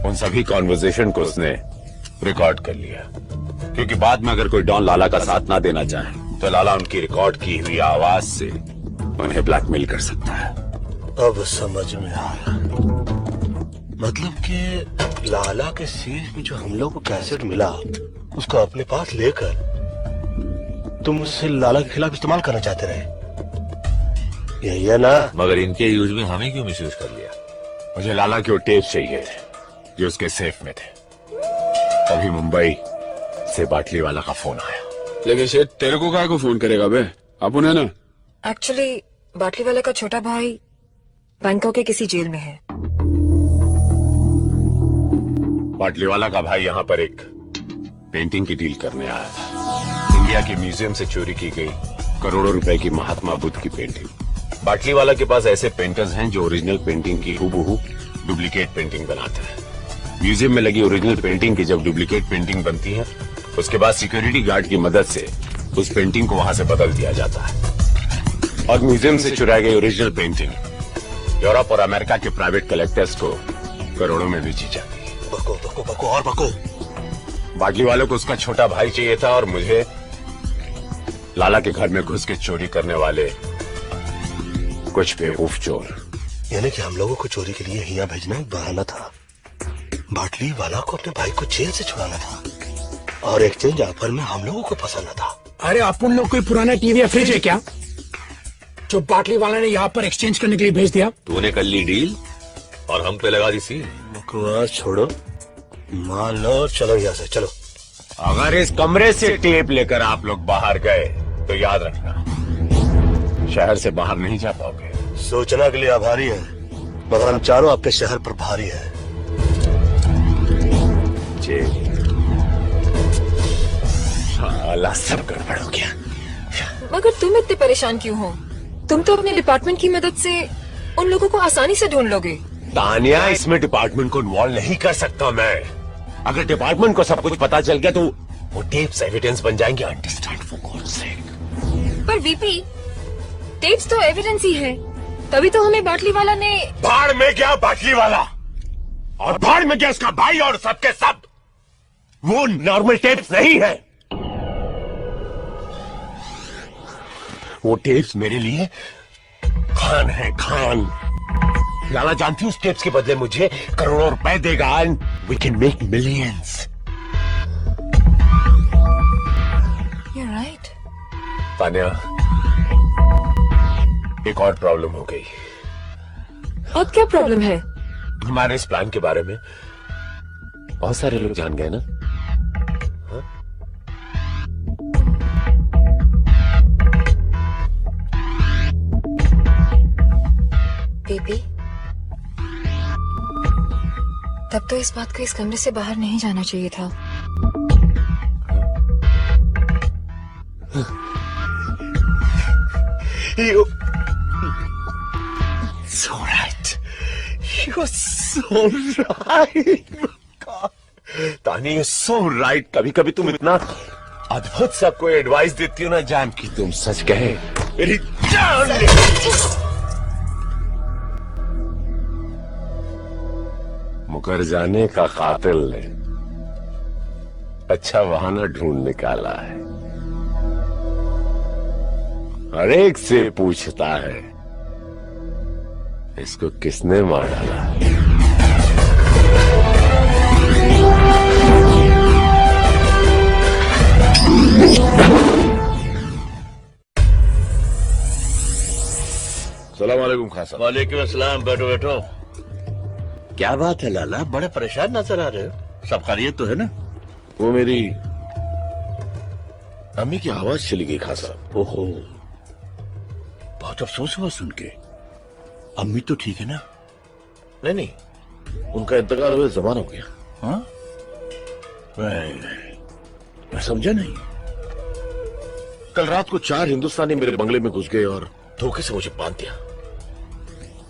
उन सभी कॉन्वर्सेशन को उसने रिकॉर्ड कर लिया, क्योंकि बाद में अगर कोई डॉन लाला का साथ ना देना चाहे तो लाला उनकी रिकॉर्ड की हुई आवाज से उन्हें ब्लैकमेल कर सकता है। अब समझ में आया। मतलब कि लाला के सीज में जो हम लोग को कैसेट मिला उसको अपने पास लेकर तुम उससे लाला के खिलाफ इस्तेमाल करना चाहते रहे, यही है ना? मगर इनके यूज में हमें क्यों मिसयूज कर लिया? मुझे लाला के वो टेप चाहिए थे जो उसके सेफ में थे। तभी मुंबई से बाटली वाला का फोन आया। लेकिन शेठ तेरे को काय को फोन करेगा बे? अपन है ना। एक्चुअली बाटली वाले का छोटा भाई बैंकॉक के किसी जेल में है। बाटली वाला का भाई यहाँ पर एक पेंटिंग की डील करने आया था। इंडिया के म्यूजियम से चोरी की गई करोड़ों रुपए की महात्मा बुद्ध की पेंटिंग। बाटली वाला के पास ऐसे पेंटर्स हैं जो ओरिजिनल पेंटिंग की हूबहू डुप्लीकेट पेंटिंग बनाते हैं। म्यूजियम में लगी ओरिजिनल पेंटिंग की जब डुप्लीकेट पेंटिंग बनती है, उसके बाद सिक्योरिटी गार्ड की मदद से उस पेंटिंग को वहां से बदल दिया जाता है और म्यूजियम से चुराई गई ओरिजिनल पेंटिंग यूरोप और अमेरिका के प्राइवेट कलेक्टर्स को करोड़ों में बेची जाती है। बको बको बको और बको। बाटली वालों को उसका छोटा भाई चाहिए था और मुझे लाला के घर में घुस के चोरी करने वाले कुछ बेवकूफ चोर। यानी कि हम लोगों को चोरी के लिए यहाँ भेजना एक बहाना था। बाटली वाला को अपने भाई को जेल से छुड़ाना था और एक्सचेंज ऑफर में हम लोगों को फंसाना था। अरे अपन लोग कोई पुराना टीवी या फ्रिज है क्या जो बाटली वाला ने यहाँ पर एक्सचेंज करने के लिए भेज दिया? तूने कर ली डील और हम पे लगा दी सील। बकवास छोड़ो, मान लो और चलो यहाँ से, चलो। अगर इस कमरे से टेप लेकर आप लोग बाहर गए तो याद रखना, शहर से बाहर नहीं जा पाओगे। सोचना के लिए आभारी है, मगर हम चारों आपके शहर पर भारी है। साला सब गड़बड़ हो गया। मगर तुम इतने परेशान क्यों हो? तुम तो अपने डिपार्टमेंट की मदद से उन लोगों को आसानी से ढूंढ लोगे। तानिया, इसमें डिपार्टमेंट को इन्वॉल्व नहीं कर सकता मैं। अगर डिपार्टमेंट को सब कुछ पता चल गया तो वो टेप्स एविडेंस बन जाएंगे। अंडरस्टैंड फॉर गॉड्स सेक। पर वीपी, टेप्स तो एविडेंस ही है, तभी तो हमें बाटली वाला ने। भाड़ में गया बाटली वाला और भाड़ में गया उसका भाई और सबके सब। वो नॉर्मल टेप्स नहीं है, वो टेप्स मेरे लिए खान है, खान। लाला जानती हूँ उस टेप्स के बदले मुझे करोड़ों रुपए देगा and we can make millions. You're right. Tania, एक और प्रॉब्लम हो गई। अब क्या प्रॉब्लम है? हमारे इस प्लान के बारे में बहुत सारे लोग जान गए ना। हाँ? बेबी, तब तो इस बात को इस कमरे से बाहर नहीं जाना चाहिए था। So right. You're so right. तानी, you're so right. कभी कभी तुम इतना अद्भुत सबको एडवाइस देती हो ना जैम की तुम सच कहे मेरी जान ले। मुकर जाने का कातिल ने अच्छा बहाना ढूंढ निकाला है। हर एक से पूछता है इसको किसने मार डाला है। सलाम वालेकुम खान साहब। वालेकुम अस्सलाम। बैठो बैठो। क्या बात है लाला, बड़े परेशान नजर आ रहे हो। सब खैरियत तो है ना? वो मेरी अम्मी की आवाज चली गई खान साहब। ओहो, बहुत अफसोस हुआ सुन के। अम्मी तो ठीक है ना? नहीं नहीं, उनका इंतकाल हुए जमाना हो गया। हाँ, मैं समझा नहीं। कल रात को 4 हिंदुस्तानी मेरे बंगले में घुस गए और धोखे से मुझे बांध दिया।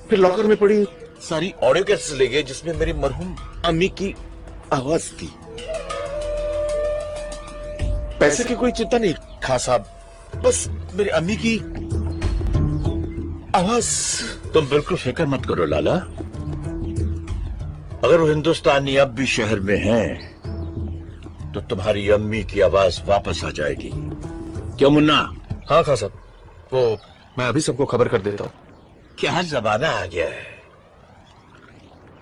फिर लॉकर में पड़ी सारी ऑडियो कैसेट्स ले गए जिसमें मेरी मरहूम अम्मी की आवाज थी। पैसे की कोई चिंता नहीं खान साहब, बस मेरी अम्मी की आवाज। तुम बिल्कुल फिक्र मत करो लाला। अगर वो हिंदुस्तानी अब भी शहर में हैं, तो तुम्हारी अम्मी की आवाज वापस आ जाएगी। क्यों मुन्ना? हाँ खान साहब, वो मैं अभी सबको खबर कर देता हूँ। क्या जमाना आ गया है,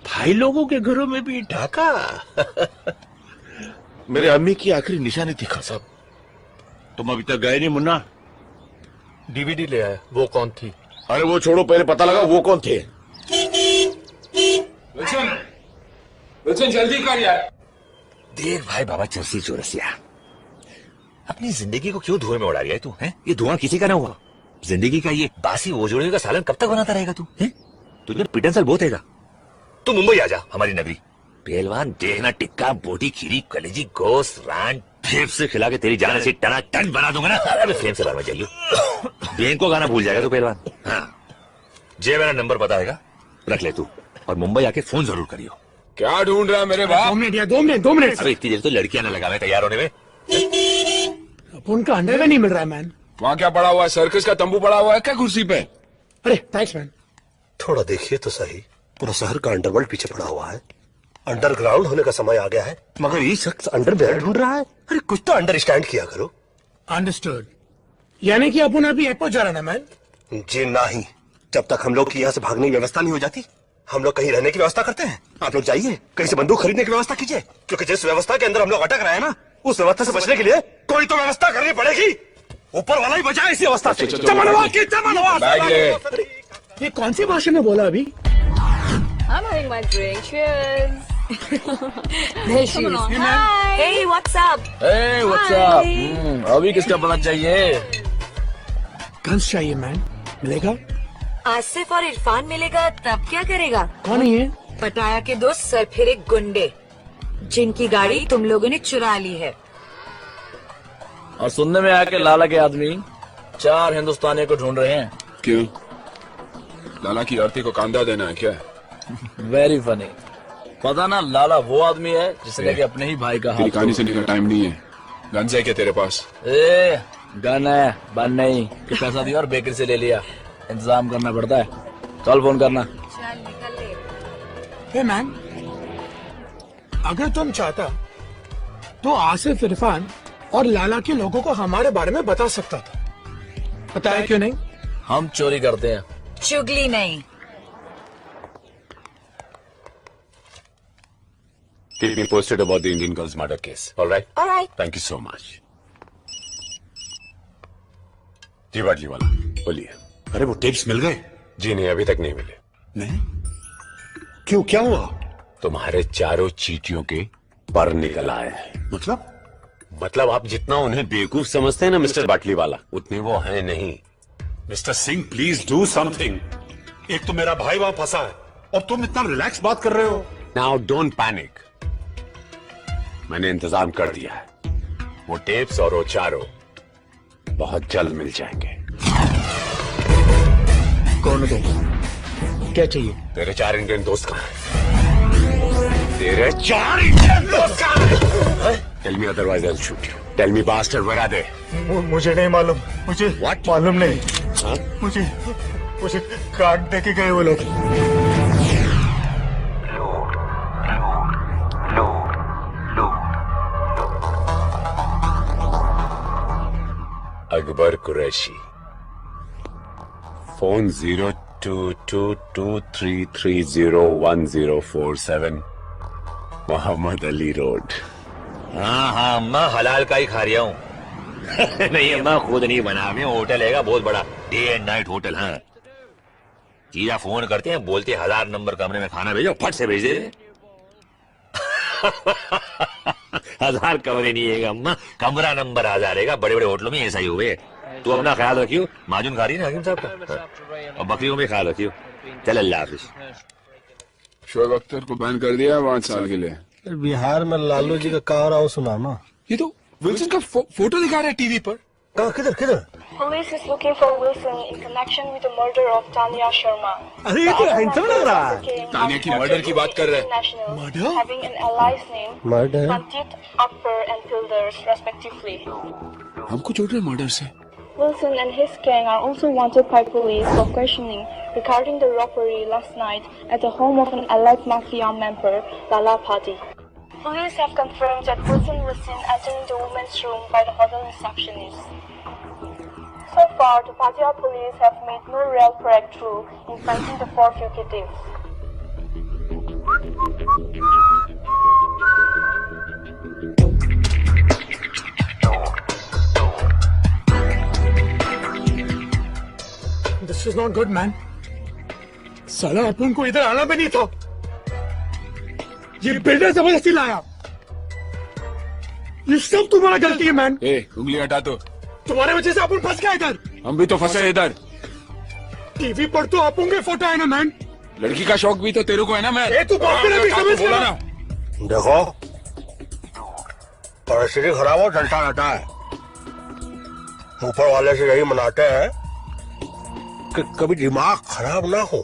भाई लोगों के घरों में भी ढाका। मेरे अम्मी की आखिरी निशानी थी खान साहब। तुम अभी तक गए नहीं मुन्ना? डीवीडी ले आया, वो कौन थी? अरे वो छोड़ो, पहले पता लगा वो कौन थे। विल्सन जल्दी कर यार। देख भाई बाबा चरसी चौरसिया, अपनी जिंदगी को क्यों धुएं में उड़ा रहा है तू? हैं? ये धुआं किसी का ना हुआ। जिंदगी का ये बासी ओजोड़ियों का सालन कब तक बनाता रहेगा तू? हैं? तुझे पिटन साल बहुत हैगा। तू मुंबई आ जा, हमारी नगरी। पहलवान देखना, टिक्का बोटी खीरी कलेजी गोश्त रान फेफ से खिला के तेरी जान से टना टन बना दूंगा ना। अरे फेम से बार में जाइयो। बैंक को गाना भूल जाएगा तू पहलवान। हाँ, जे मेरा नंबर पता है रख ले तू, और मुंबई आके फोन जरूर करियो। क्या ढूंढ रहा है मेरे बाप? 2 मिनट। अरे इतनी देर तो लड़कियां ना लगा मैं तैयार होने में। उनका अंडरवेयर नहीं मिल रहा है मैन। वहाँ क्या पड़ा हुआ है? सर्कस का तंबू पड़ा हुआ है क्या कुर्सी पे? अरे थैंक्स मैन। थोड़ा देखिए तो सही, पूरा शहर का अंडरवर्ल्ड पीछे पड़ा हुआ है। अंडरग्राउंड होने का समय आ गया है, मगर ये शख्स अंडरवेयर ढूंढ रहा है। अरे कुछ तो अंडरस्टैंड किया करो। अंडरस्टूड। यानी कि अपन अभी एयरपोर्ट जा रहे हैं ना मैन? जी नहीं, जब तक हम लोग की यहाँ से भागने की व्यवस्था नहीं हो जाती, हम लोग कहीं रहने की व्यवस्था करते हैं। आप लोग जाइए, कहीं से बंदूक खरीदने की व्यवस्था कीजिए, क्योंकि जिस व्यवस्था के अंदर हम लोग अटक रहे हैं ना, उस व्यवस्था से बचने के लिए कोई तो व्यवस्था करनी पड़ेगी। ऊपर वाला ही बचाए इसी अवस्था से। बैग ले। ये कौन सी भाषा में बोला अभी? I'm having my drink. Cheers. There she is. Hey, what's up? Hey, what's up? अभी किसका पता चाहिए? गन्स चाहिए मैन। मिलेगा? आसिफ और इरफान मिलेगा तब क्या करेगा? कौन है ये? पटाया के दोस्त सरफिरे गुंडे, जिनकी गाड़ी तुम लोगों ने चुरा ली है। और सुनने में आया कि लाला के आदमी 4 हिंदुस्तानियों को ढूंढ रहे हैं। क्यों? लाला की आरती को कांदा देना है क्या? Very funny. पता ना, लाला वो आदमी है जिसने कि अपने ही भाई का तेरी हाथ कहानी सुनने का टाइम नहीं है। गन है क्या तेरे पास? ए, गन है, बन नहीं कि पैसा दिया और बेकरी से ले लिया। इंतजाम करना पड़ता है। कल फोन करना। चल निकल ले। हे मैन, अगर तुम चाहता तो आसिफ, इरफान और लाला के लोगों को हमारे बारे में बता सकता था। बताया क्यों नहीं? हम चोरी करते हैं। चुगली नहीं। Keep me posted about the Indian girl's murder case. All right? All right. Thank you so much. जी बाटली वाला बोलिए। अरे वो टिप्स मिल गए? जी नहीं, अभी तक नहीं मिले। नहीं? क्यों, क्या हुआ? तुम्हारे चारों चीटियों के पर निकल आए हैं। मतलब आप जितना उन्हें बेवकूफ समझते हैं ना मिस्टर बाटली वाला, उतने वो हैं नहीं। Mister Singh please do something. एक तो मेरा भाई वहां फंसा है और तुम इतना रिलैक्स बात कर रहे हो। नाउ डोंट पैनिक, मैंने इंतजाम कर दिया है। वो टेप्स और वो चारों बहुत जल्द मिल जाएंगे। कौन तुम? क्या चाहिए? तेरे 4 इंडियन दोस्त कहाँ हैं? तेरे 4 इंडियन दोस्त कहाँ हैं? Tell me otherwise I'll shoot you. Tell me bastard, where are they? मुझे नहीं मालूम। मुझे What? मालूम नहीं। हाँ? मुझे कार्ड दे के गए वो लोग। अकबर कुरैशी। Phone 022233301047 Mohammed Ali road. हाँ अम्मा हलाल का ही खा रहा हूँ। नहीं अम्मा खुद नहीं बना, हमें होटल है बहुत बड़ा, डे एंड नाइट होटल। हाँ जीजा फोन करते हैं, बोलते हैं 1000 नंबर कमरे में खाना भेजो, फट से भेज दे। 1000 कमरे नहीं है अम्मा, कमरा नंबर 1000 है। बड़े बड़े होटलों में ऐसा ही हुए। तू अपना ख्याल रखियो, माजून खा रही है ना हकीम साहब का, और बकरियों में ख्याल रखियो। चल अल्लाह हाफिज। शोएब अख्तर को बैन कर दिया 5 साल के लिए। बिहार में लालू जी का कहा रहा हूँ सुना ना। ये तो विल्सन का फोटो दिखा रहा है टीवी पर। कहाँ किधर किधर? Police is looking for Wilson in connection with the murder of Tanya Sharma. अरे ये तो हैंडसम लग रहा है। तानिया की मर्डर की बात कर रहे हैं। Murder? Having an allies name murder? Sanjit, Akbar and Pilders respectively. हमको छोड़ रहे मर्डर से। Wilson and his gang are also wanted by police for questioning regarding the robbery last night at the home of an allied mafia member, Lala Padi. Police have confirmed that Wilson was seen entering the women's room by the hotel receptionist. So far, the Patia police have made no real breakthrough in finding the 4 fugitives. This is not good, man. साला अपन को इधर आना भी नहीं था। ये बिल्डर जबरदस्ती लाया। ये सब तुम्हारा गलती है मैन। उंगली हटा। तो तुम्हारे वजह से अपन फंस गए इधर। हम भी तो फंसे इधर। टीवी पर तो अपन के फोटो है ना मैन। लड़की का शौक भी तो तेरे को है ना। मैं तू बात में भी समझ बोला ना। देखो परिस्थिति खराब हो चलता रहता है। ऊपर वाले से यही मनाते हैं कि कभी दिमाग खराब ना हो।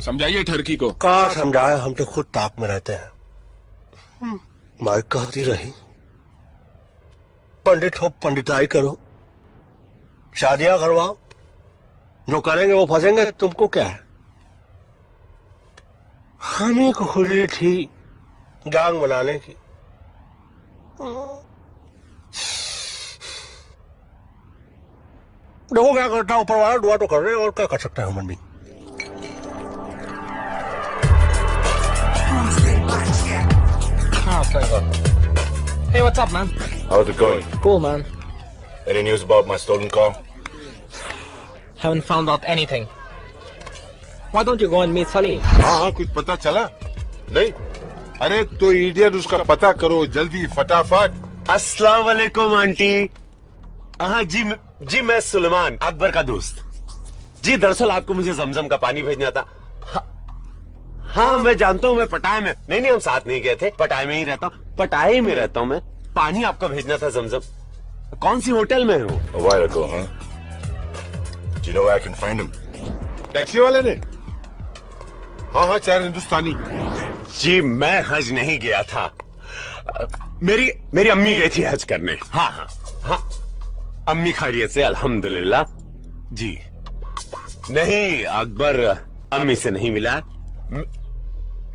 समझाइए ठरकी को। कहा समझाए, हम तो खुद ताक में रहते हैं। माइक कहती रही पंडित हो पंडिताई करो, शादियां करवाओ, जो करेंगे वो फंसेंगे, तुमको क्या है। हमें को खुशी थी गांग बनाने की। देखो क्या करता, ऊपर वाला दुआ तो कर रहे हैं, और क्या कर सकता है हम भी। Hey, what's up, man? How's it going? Cool, man. Any news about my stolen car? Haven't found out anything. Why don't you go and meet Sully? हाँ कुछ पता चला नहीं? अरे तो इडियट उसका पता करो जल्दी फटाफट। अस्सलाम वालेकुम आंटी। हाँ जी मैं सुलेमान अकबर का दोस्त। जी दरअसल आपको मुझे जमजम का पानी भेजना था। हाँ मैं जानता हूँ, मैं पटाए में नहीं हम साथ नहीं गए थे, पटाए में ही रहता हूँ, पटाए में रहता हूँ मैं। पानी आपका भेजना था जमजम। कौन सी होटल में हूँ? A while ago, huh? Do you know where I can find him? Taxi वाले ने? हाँ 4 हिंदुस्तानी। जी मैं हज नहीं गया था, मेरी अम्मी गई थी हज करने। हाँ अम्मी खैरियत से अल्हम्दुलिल्लाह। जी नहीं अकबर अम्मी से नहीं मिला,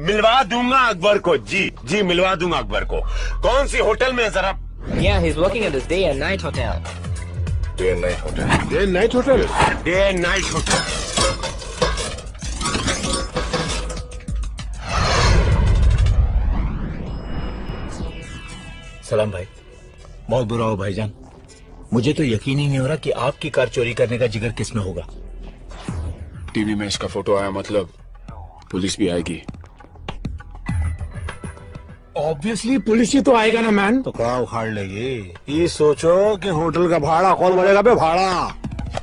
मिलवा दूंगा अकबर को। जी मिलवा दूंगा अकबर को। कौन सी होटल में जरा? Yeah, he's working at this day and night hotel. Day and night hotel. Day night hotel. Day and night hotel. सलाम भाई। बहुत बुरा हो भाईजान, मुझे तो यकीन ही नहीं हो रहा कि आपकी कार चोरी करने का जिगर किसमें होगा। टीवी में इसका फोटो आया, मतलब पुलिस भी आएगी। ऑब्वियसली पुलिस ही तो आएगा ना मैन। तो कहाँ उखाड़ लेगी। ये सोचो कि होटल का भाड़ा कौन भरेगा बे भाड़ा।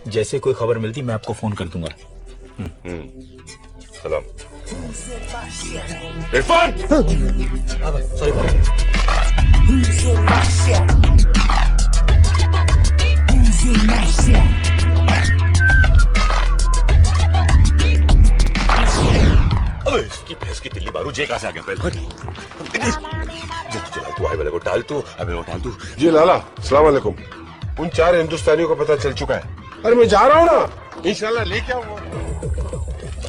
जैसे कोई खबर मिलती मैं आपको फोन कर दूंगा। सलाम। इरफान अबे इसकी भैंस की तिल्ली बारू जे कहां से आ गया पहले। तू आए वाले को टाल तू, अबे वो टाल तू। जी लाला अस्सलाम वालेकुम। उन 4 हिंदुस्तानियों का पता चल चुका है। अरे मैं जा रहा हूँ ना, इंशाल्लाह लेके आऊंगा।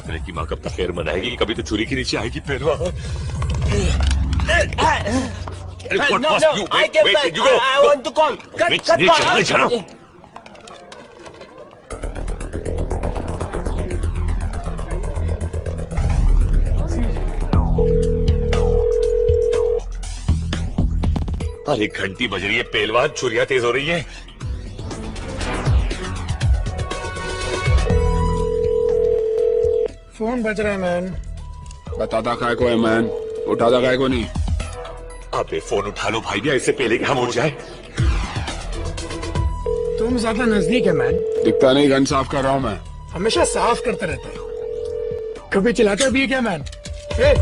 अरे की माँ कब तक खैर मनाएगी, कभी तो छुरी के नीचे आएगी फिर। No, I get back. I want to call. Cut. अरे घंटी बज रही है पहलवान, छुरियां तेज हो रही है। फोन बज रहा है मैन। बताता काय को है मैन, उठाता काय को नहीं। अबे फोन उठा लो भाई, इससे पहले कि हम उठ जाए। तुम ज्यादा नजदीक है मैन। दिखता नहीं, गन साफ कर रहा हूँ मैं। हमेशा साफ करते रहते हैं, कभी चिल्लाते भी है क्या मैन? ए,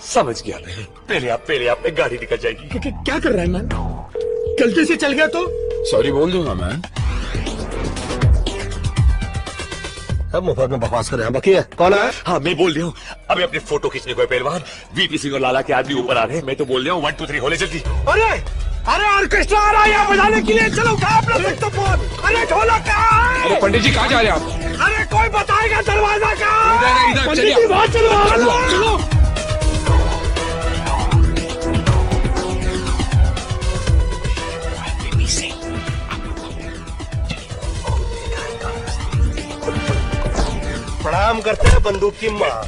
समझ गया मैं। पहले आप में गाड़ी निकल जाएगी। क्या कर रहा है मैन? गलती से चल गया तो? सॉरी बोल दूंगा मैन। अब मुफ्त में बकवास कर रहे हैं। बाकी है कौन है? हाँ मैं बोल रहा हूँ, अभी अपने फोटो खींचने को है पहलवान। वीपी सिंह और लाला के आदमी ऊपर आ रहे हैं। मैं तो बोल रहा हूँ 1 2 3 होले जल्दी। अरे अरे ऑर्केस्ट्रा आ रहा है यहाँ बजाने के लिए, चलो कहाँ अपना फोन? अरे ढोलक कहाँ है? अरे पंडित जी कहाँ जा रहे हैं आप? अरे कोई बताएगा दरवाजा कहाँ है? इधर, पंडित चलिए। जी बाहर चलो, चलो। प्रणाम करते हैं बंदूक की माँ।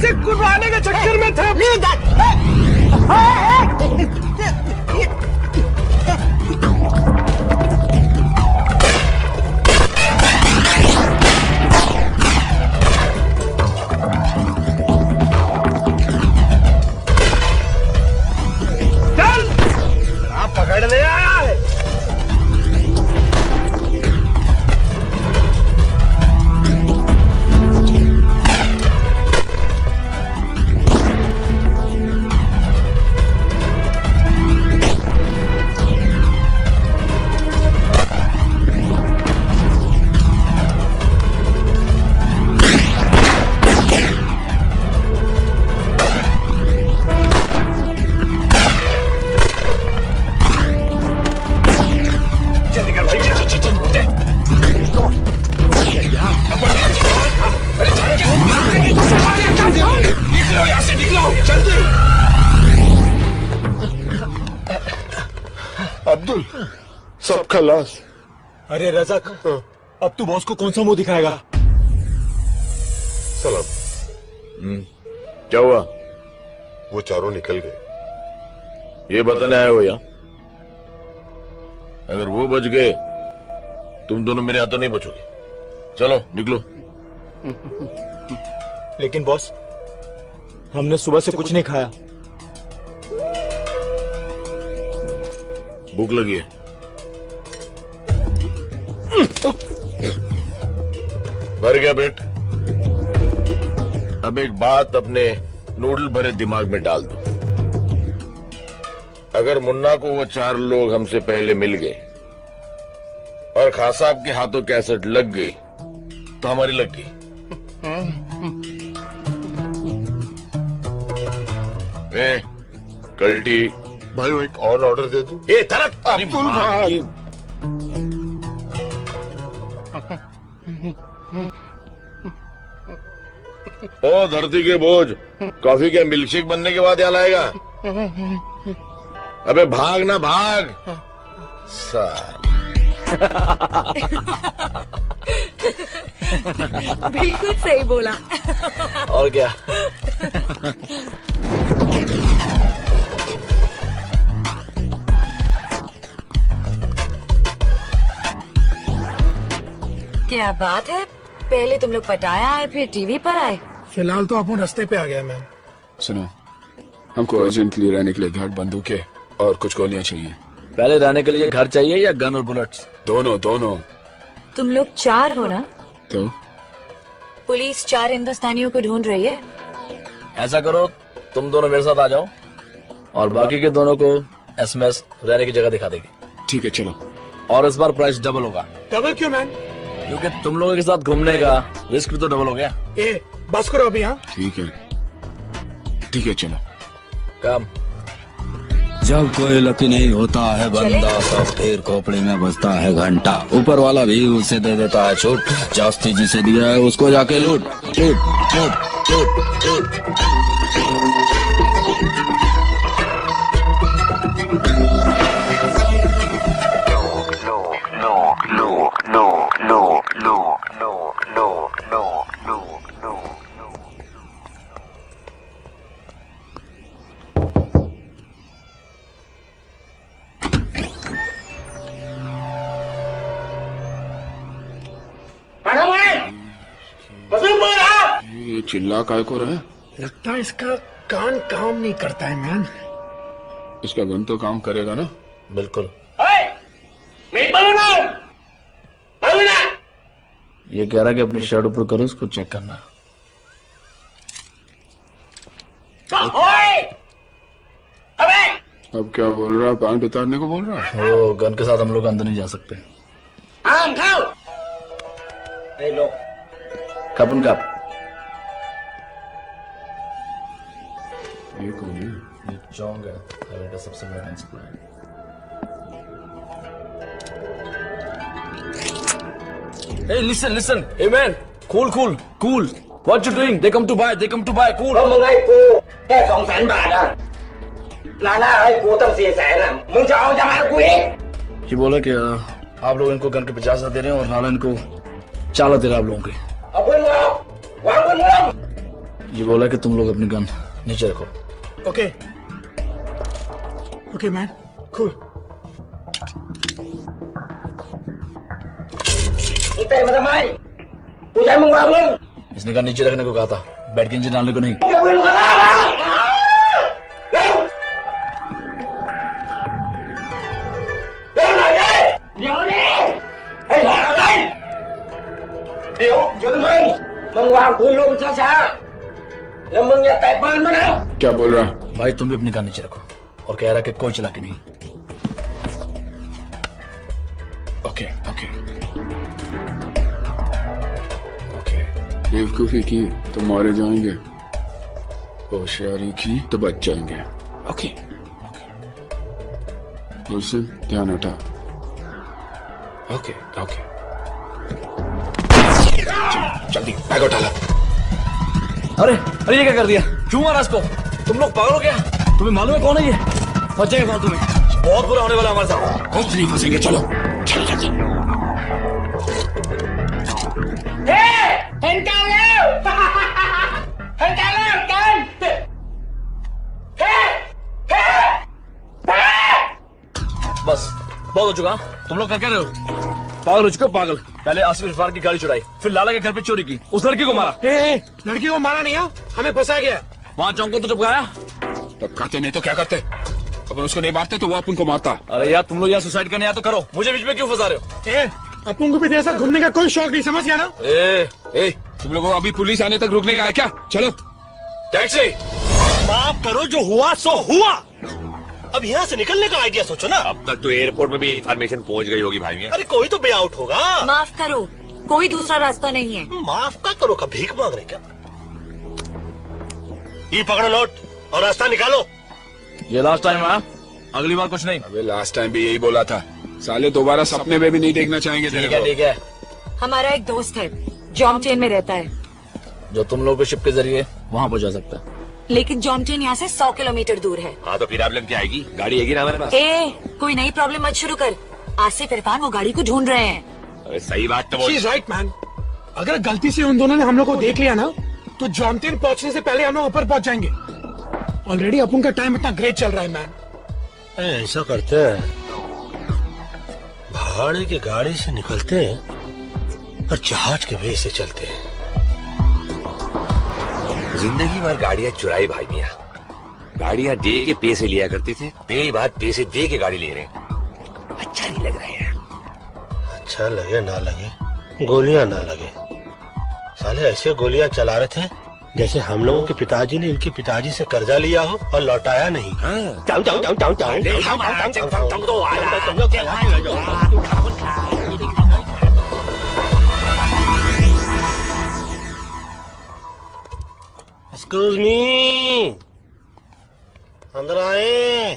से कुर्बाने के चक्कर में थे। चल, आप पकड़ने आया है। अब्दुल, सब खलास। अरे रज़ाक, अब तू बॉस को कौन सा मुंह दिखाएगा? सलाम। क्या हुआ? वो चारों निकल गए। ये बताने आए हो यहाँ? अगर वो बच गए, तुम दोनों मेरे हाथों नहीं बचोगे। चलो निकलो। लेकिन बॉस, हमने सुबह से कुछ नहीं खाया। भूख लगी है। भर गया पेट। अब एक बात अपने नूडल भरे दिमाग में डाल दो। अगर मुन्ना को वो 4 लोग हमसे पहले मिल गए और खान साहब के हाथों कैसेट लग गई तो हमारी लग गई। कल्टी भाई वो एक और ऑर्डर दे दूं? ए तरक अब्दुल भाई, ओ धरती के बोझ, कॉफी के मिल्कशेक बनने के बाद यहाँ लाएगा? अबे भाग ना भाग साल। बिल्कुल सही बोला। और क्या। क्या बात है, पहले तुम लोग पटाया आए फिर टीवी पर आए। फिलहाल तो अपन रास्ते पे आ गया मैम। सुनो, हमको अर्जेंटली रहने के लिए घर, बंदूकें और कुछ गोलियां चाहिए। पहले रहने के लिए घर चाहिए या गन और बुलेट्स? दोनों दोनों। तुम लोग 4 हो ना? तो पुलिस 4 हिंदुस्तानियों को ढूंढ रही है। ऐसा करो, तुम दोनों मेरे साथ आ जाओ और बाकी के दोनों को एसएमएस रहने की जगह दिखा देगी। ठीक है, चलो। और इस बार प्राइस डबल होगा, डबल क्यों मैम? क्योंकि तुम लोगों के साथ घूमने का रिस्क भी तो डबल हो गया। ए बस करो अभी। हाँ ठीक है, ठीक है, चलो। काम। जब कोई लकी नहीं होता है बंदा, तब फिर खोपड़ी में बजता है घंटा। ऊपर वाला भी उसे दे देता है छूट, जास्ती जिसे दिया है उसको जाके लूट लूट लूट लूट लूट। ये चिल्ला काय को रहा है? लगता है इसका कान काम नहीं करता है मैम। इसका गन तो काम करेगा ना? बिल्कुल। ये कह रहा है कि अपनी शर्ट ऊपर करो, उसको चेक करना। अब क्या बोल रहा है? पैंट उतारने को बोल रहा है? वो गन के साथ हम लोग अंदर नहीं जा सकते। कपन कप। ये कौन है? ये चौंग है, थाईलैंड का सबसे बड़ा gun supply. Hey, listen, listen. Hey, man. Cool, cool, cool. What you doing? They come to buy. They come to buy. Cool. มึงให้กูแค่200,000 บาทอะลาล่าให้กูตั้ง400,000อะมึงจะเอาจะมากูอีก ये बोला कि आप लोग इनको गन के 50,000 दे रहे हैं और नाला इनको 4 दे रहा है आप लोगों के। เอาปืนมึงเอาวางปืนมึง ये बोला कि तुम लोग अपनी गन नीचे रखो। Okay okay ma'am, cool. มึงเตะมาทำไมกูจะให้มึงวางปืน इसने गन नीचे रखने को कहा था, बैठ के इंजन डालने को नहीं। เอาปืนมาเร็วเร็วหน่อยดิเดี๋ยวนี้ให้ถอยอะไรเดี๋ยวมึงวางปืนลงช้าๆแล้วมึงอย่าแตะปืนมานะ क्या बोल रहा है? भाई तुम भी अपनी गन नीचे रखो और कह रहा है कि कोई चला के नहीं। Okay okay okay. बेवकूफी की तो मारे जाएंगे, होशियारी की तो बच जाएंगे। ओके गुलशन, ध्यान हटा। ओके ओके, जल्दी बैग उठा ला। अरे अरे ये क्या कर दिया? क्यों मारा इसको? तुम लोग पागल हो क्या? तुम्हें मालूम है कौन है ये? फंस जाएगा फालतू में, बहुत बुरा होने वाला हमारे साथ। कुछ नहीं फंसेंगे, चलो चलो जल्दी। เฮ้เห็นกันแล้วเห็นกันแล้วกันเฮ้เฮ้ बस बहुत हो चुका। तुम लोग क्या कर रहे हो? पागल हो चुके हो, पागल। पहले आसिफ इरफान की गाड़ी चुराई, फिर लाला के घर पे चोरी की, उस लड़की को मारा। लड़की को मारा नहीं है, हमें फंसाया गया। वहाँ चौंक को तो टपकाया। तब कहते नहीं तो क्या करते? अपन उसको नहीं मारते तो वो अपन को मारता। अरे यार तुम लोग यहाँ सुसाइड करने आए तो करो, मुझे बीच में क्यों फंसा रहे हो? अपन को भी तेरे साथ घूमने का कोई शौक नहीं, समझ गया ना? ए, तुम लोगों को अभी पुलिस आने तक रुकने का है क्या? चलो टैक्सी। माफ करो, जो हुआ सो हुआ। अब यहाँ से निकलने का आइडिया सोचो ना। अब तक तो एयरपोर्ट में भी इंफॉर्मेशन पहुंच गई होगी भाई। अरे कोई तो वे आउट होगा। माफ करो, कोई दूसरा रास्ता नहीं है। माफ का करो का भीख मांग रहे क्या? ये पकड़ो नोट और रास्ता निकालो। ये लास्ट टाइम है, अगली बार कुछ नहीं। अबे लास्ट टाइम भी यही बोला था, साले दोबारा सपने में भी नहीं देखना चाहेंगे तेरे को। ठीक है। हमारा एक दोस्त है, जॉमचेन में रहता है, जो तुम लोग को शिप के जरिए वहाँ पहुँचा सकता है। लेकिन जॉमचेन यहाँ से 100 किलोमीटर दूर है। हाँ तो फिर प्रॉब्लम क्या आएगी? गाड़ी आएगी ना हमारे पास। कोई नई प्रॉब्लम मत शुरू कर, आसिफ इरफान वो गाड़ी को ढूंढ रहे हैं। अरे सही बात तो बोल। Right man. अगर गलती से उन दोनों ने हम लोग को देख लिया ना तो जॉनटेन पहुंचने से पहले हम लोग ऊपर पहुंच जाएंगे। ऑलरेडी अपन का टाइम इतना ग्रेट चल रहा है मैन। ऐसा करते हैं, भाड़े की गाड़ी से निकलते हैं और जहाज के वे से चलते हैं। जिंदगी भर गाड़ियां चुराई भाई मियां, गाड़ियां दे के पैसे लिया करते थे, पहली बात पैसे दे के गाड़ी ले रहे हैं, अच्छा नहीं लग रहा है। अच्छा लगे ना लगे, गोलियां ना लगे, साले ऐसे गोलियां चला रहे थे जैसे हम लोगों के पिताजी ने इनके पिताजी से कर्जा लिया हो और लौटाया नहीं। एक्सक्यूज मी, अंदर आए।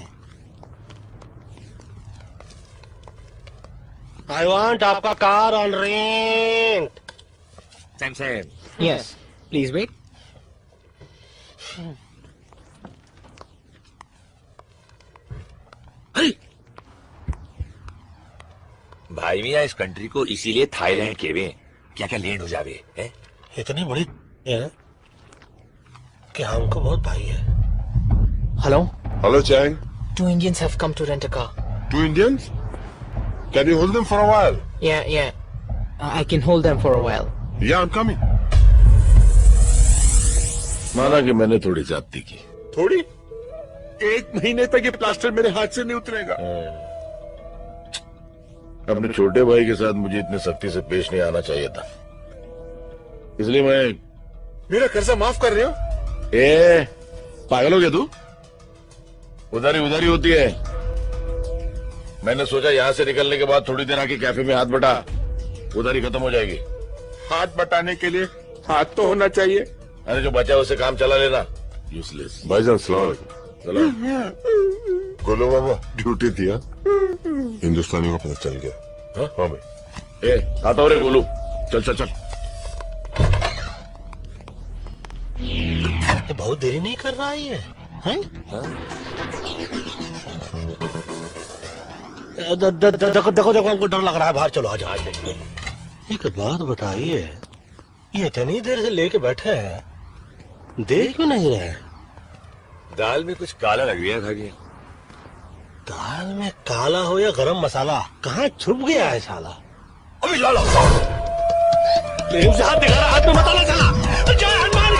आई वांट आपका car on rent. Sam Sam. Yes please wait. भाई मियां इस कंट्री को इसीलिए थाईलैंड कहवे, क्या क्या लैंड हो जावे है। इतनी बड़ी है कि हमको बहुत भाई है। Hello hello Chang. 2 Indians have come to rent a car. 2 Indians? Can you hold them for a while? Yeah. I can hold them for a while. Yeah, I'm coming. माना कि मैंने थोड़ी ज्यादती की। थोड़ी? 1 महीने तक ये प्लास्टर मेरे हाथ से नहीं उतरेगा। अपने छोटे भाई के साथ मुझे इतनी सख्ती से पेश नहीं आना चाहिए था, इसलिए मैं। मेरा कर्जा माफ कर रहे हो? पागल हो गया तू? उधारी होती है। मैंने सोचा यहाँ से निकलने के बाद थोड़ी देर आके कैफे में हाथ बटा, उधारी खत्म हो जाएगी। हाथ बटाने के लिए हाथ तो होना चाहिए। अरे जो बचा उसे काम चला लेना। यूजलेस। भाईजान सलाम। गोलो बाबा ड्यूटी थी। हिंदुस्तानियों को पता चल गया। हाँ भाई। आता हो रे गोलू, चल। ये बहुत देरी नहीं कर रहा है ये, हैं? देखो हमको डर लग रहा है, बाहर चलो आ जाओ। एक बात बताइए, ये इतनी देर से लेके बैठे हैं, देख क्यों नहीं रहे? दाल में कुछ काला लग गया था। दाल में काला हो या गरम मसाला, कहाँ छुप गया है साला? अभी ला लो। प्रेम से हाथ दिखा रहा, हाथ में मसाला चला। जय हनुमान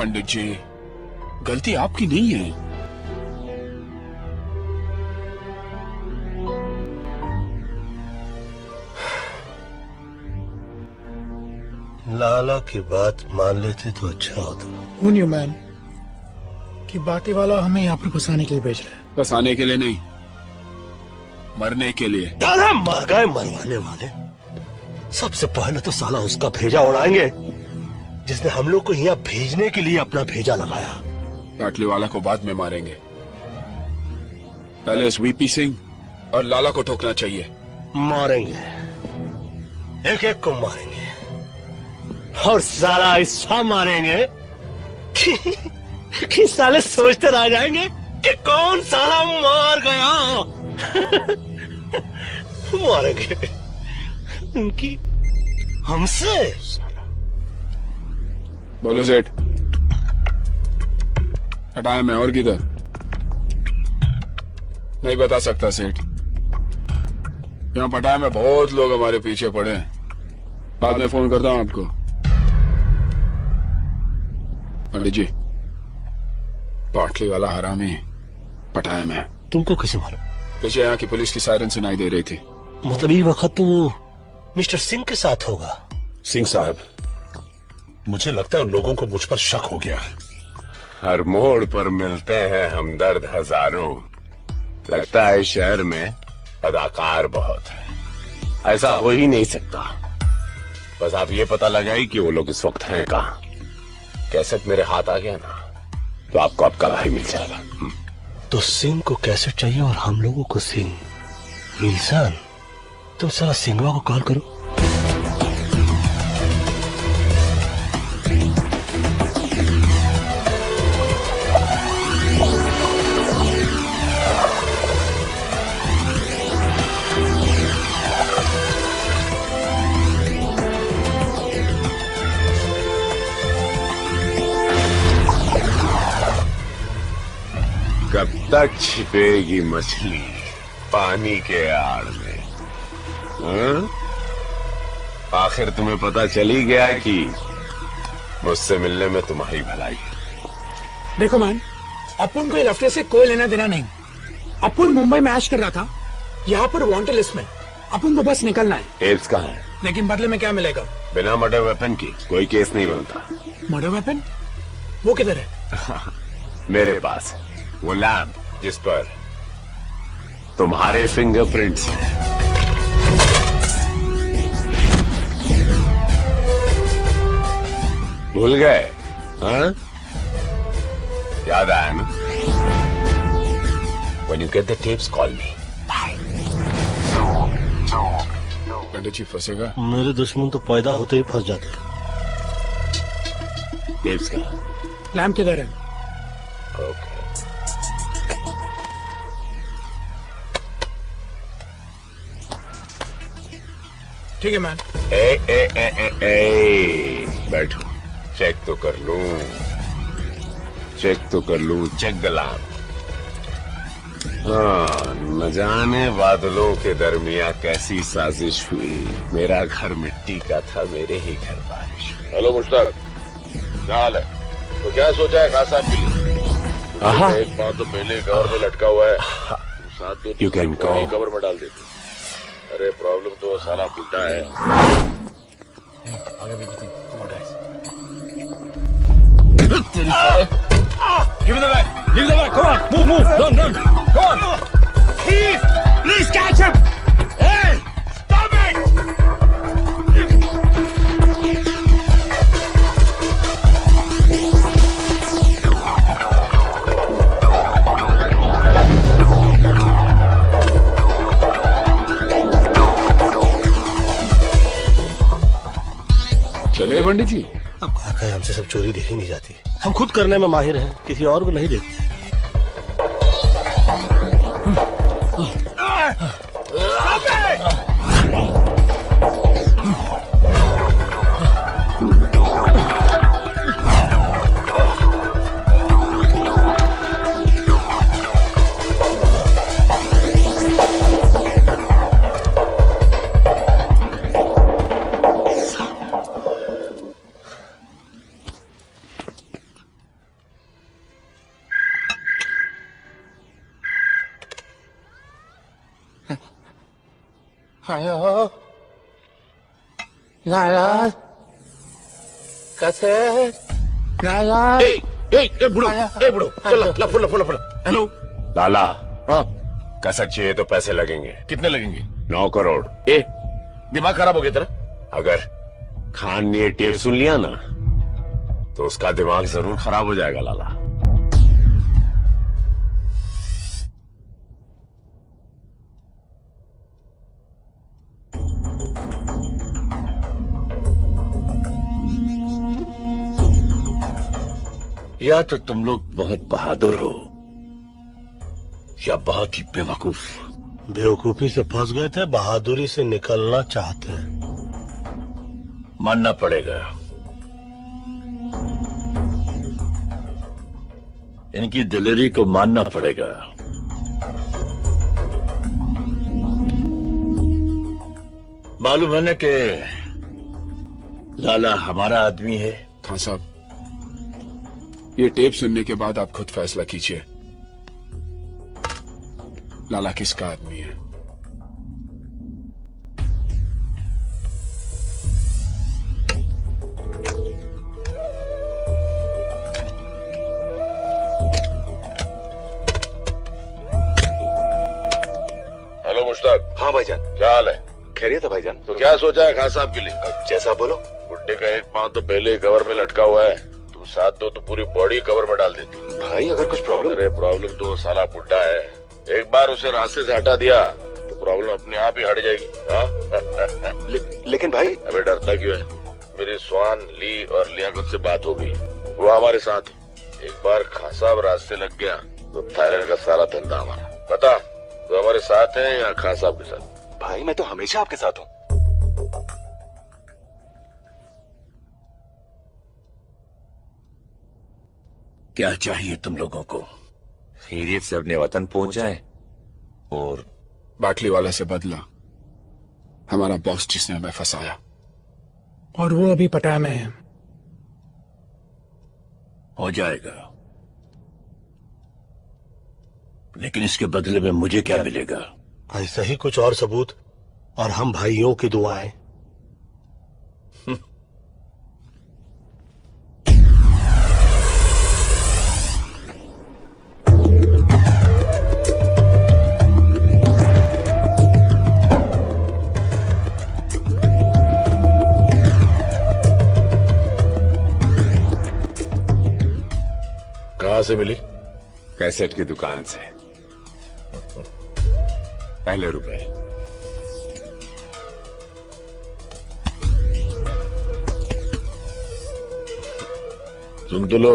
पंडित जी, गलती आपकी नहीं है। लाला की बात मान लेते तो अच्छा होता। Who knew, man? कि बाटी वाला हमें यहाँ पर फंसाने के लिए भेज रहा है। फंसाने के लिए नहीं, मरने के लिए। दादा मर गए मरवाने वाले। सबसे पहले तो साला उसका भेजा उड़ाएंगे जिसने हम लोग को यहाँ भेजने के लिए अपना भेजा लगाया। पाटली वाला को बाद में मारेंगे, पहले इस वीपी सिंह और लाला को ठोकना चाहिए। मारेंगे, एक एक को मारेंगे और साला ऐसा मारेंगे कि साले सोचते रह जाएंगे कि कौन साला मार गया। मारेंगे उनकी हमसे। बोलो सेठ, हटाया मैं और किधर? नहीं बता सकता सेठ, यहाँ पटाया में बहुत लोग हमारे पीछे पड़े हैं। बाद में फोन करता हूँ आपको। पंडित जी, पाटली वाला हरामी पटाया में। तुमको कैसे मालूम? पीछे यहाँ की पुलिस की सायरन सुनाई दे रही थी। मतलब ये वक्त तो मिस्टर सिंह के साथ होगा। सिंह साहब, मुझे लगता है लोगों को मुझ पर शक हो गया है। हर मोड़ पर मिलते हैं हमदर्द हजारों। लगता है शहर में अदाकार बहुत है। ऐसा हो ही नहीं सकता। बस आप ये पता लगाई कि वो लोग इस वक्त हैं कहाँ। कैसेट मेरे हाथ आ गया ना तो आपको आपका भाई मिल जाएगा। तो सिंह को कैसे चाहिए और हम लोगों को सिंह। विल्सन, तुम साला सिंगवा को कॉल करो। कब तक छिपेगी मछली पानी के आड़ में? हाँ? आखिर तुम्हें पता चली गया कि मुझसे मिलने में तुम्हारी भलाई। देखो मैन, अपन को लफड़े से कोई लेना देना नहीं। अपन मुंबई में ऐश कर रहा था, यहाँ पर वांटेड लिस्ट में। अपन को बस निकलना है। टेप्स कहाँ है? लेकिन बदले में क्या मिलेगा? बिना मर्डर वेपन की कोई केस नहीं बनता। Murder weapon? वो किधर है? मेरे पास है वो लैब जिस पर तुम्हारे फिंगरप्रिंट्स हैं। भूल गए? हाँ? याद आया ना? When you get the tapes, call me. पंडित जी फंसेगा? मेरे दुश्मन तो पैदा होते ही फंस जाते हैं। टेप्स का लैम्प किधर है? ओके। ठीक है मैन। बैठो, चेक तो कर लूं, चेक द लैम्प। हाँ, न जाने बादलों के दरमिया कैसी साजिश हुई। मेरा घर मिट्टी का था, मेरे ही घर बारिश हुई। हेलो मुश्ताक, क्या हाल है? तो क्या सोचा है खासा के लिए? एक बात तो पहले कवर में लटका हुआ है, साथ तो You can go. कवर में डाल देते। अरे प्रॉब्लम तो साला उल्टा है। Give me the bag. Give me the bag. Come on. Move. Run. Come on. Please catch him! Hey! Stop it! चले पंडित जी। अब कहा हमसे सब चोरी देखी नहीं जाती। हम खुद करने में माहिर हैं, किसी और को नहीं देखते। आयो लाला कैसे लाला ए बुड़ो चल फुल हेलो लाला हाँ कैसेट चाहिए तो पैसे लगेंगे कितने लगेंगे 9 करोड़ ए दिमाग खराब हो गया तेरा अगर खान ने टेप सुन लिया ना तो उसका दिमाग जरूर खराब हो जाएगा लाला या तो तुम लोग बहुत बहादुर हो या बहुत ही बेवकूफ बेवकूफी से फंस गए थे, बहादुरी से निकलना चाहते हैं। मानना पड़ेगा इनकी दिलेरी को मानना पड़ेगा। मालूम है ना कि लाला हमारा आदमी है। खान साहब ये टेप सुनने के बाद आप खुद फैसला कीजिए लाला किसका आदमी है। हेलो मुश्ताक हाँ भाईजान, क्या हाल है खैरियत है भाईजान। तो क्या सोचा है खान साहब के लिए जैसा बोलो। बुड्ढे का एक पांव तो पहले ही कवर में लटका हुआ है, तुम साथ दो तो पूरी बॉडी कवर में डाल देती। भाई अगर कुछ प्रॉब्लम अरे प्रॉब्लम तो साला बुड्ढा है, एक बार उसे रास्ते से हटा दिया तो प्रॉब्लम अपने आप ही हट जाएगी। हाँ लेकिन भाई अबे डरता क्यों है? मेरी स्वान ली और लियाकत से बात हो गई, वो हमारे साथ है। एक बार खान साहब रास्ते लग गया तो थाईलैंड का सारा धंधा हमारा। बता तो हमारे साथ है या खान साहब के साथ? भाई मैं तो हमेशा आपके साथ हूँ। क्या चाहिए तुम लोगों को? खैरियत से अपने वतन पहुंच जाए और बाटली वाला से बदला, हमारा बॉस जिसने हमें फंसाया। और वो अभी पटाया में है। हो जाएगा, लेकिन इसके बदले में मुझे क्या मिलेगा? ऐसा ही कुछ और सबूत और हम भाइयों की दुआएं। कहाँ से मिली? कैसेट की दुकान से। पहले रुपए। सुन तो लो।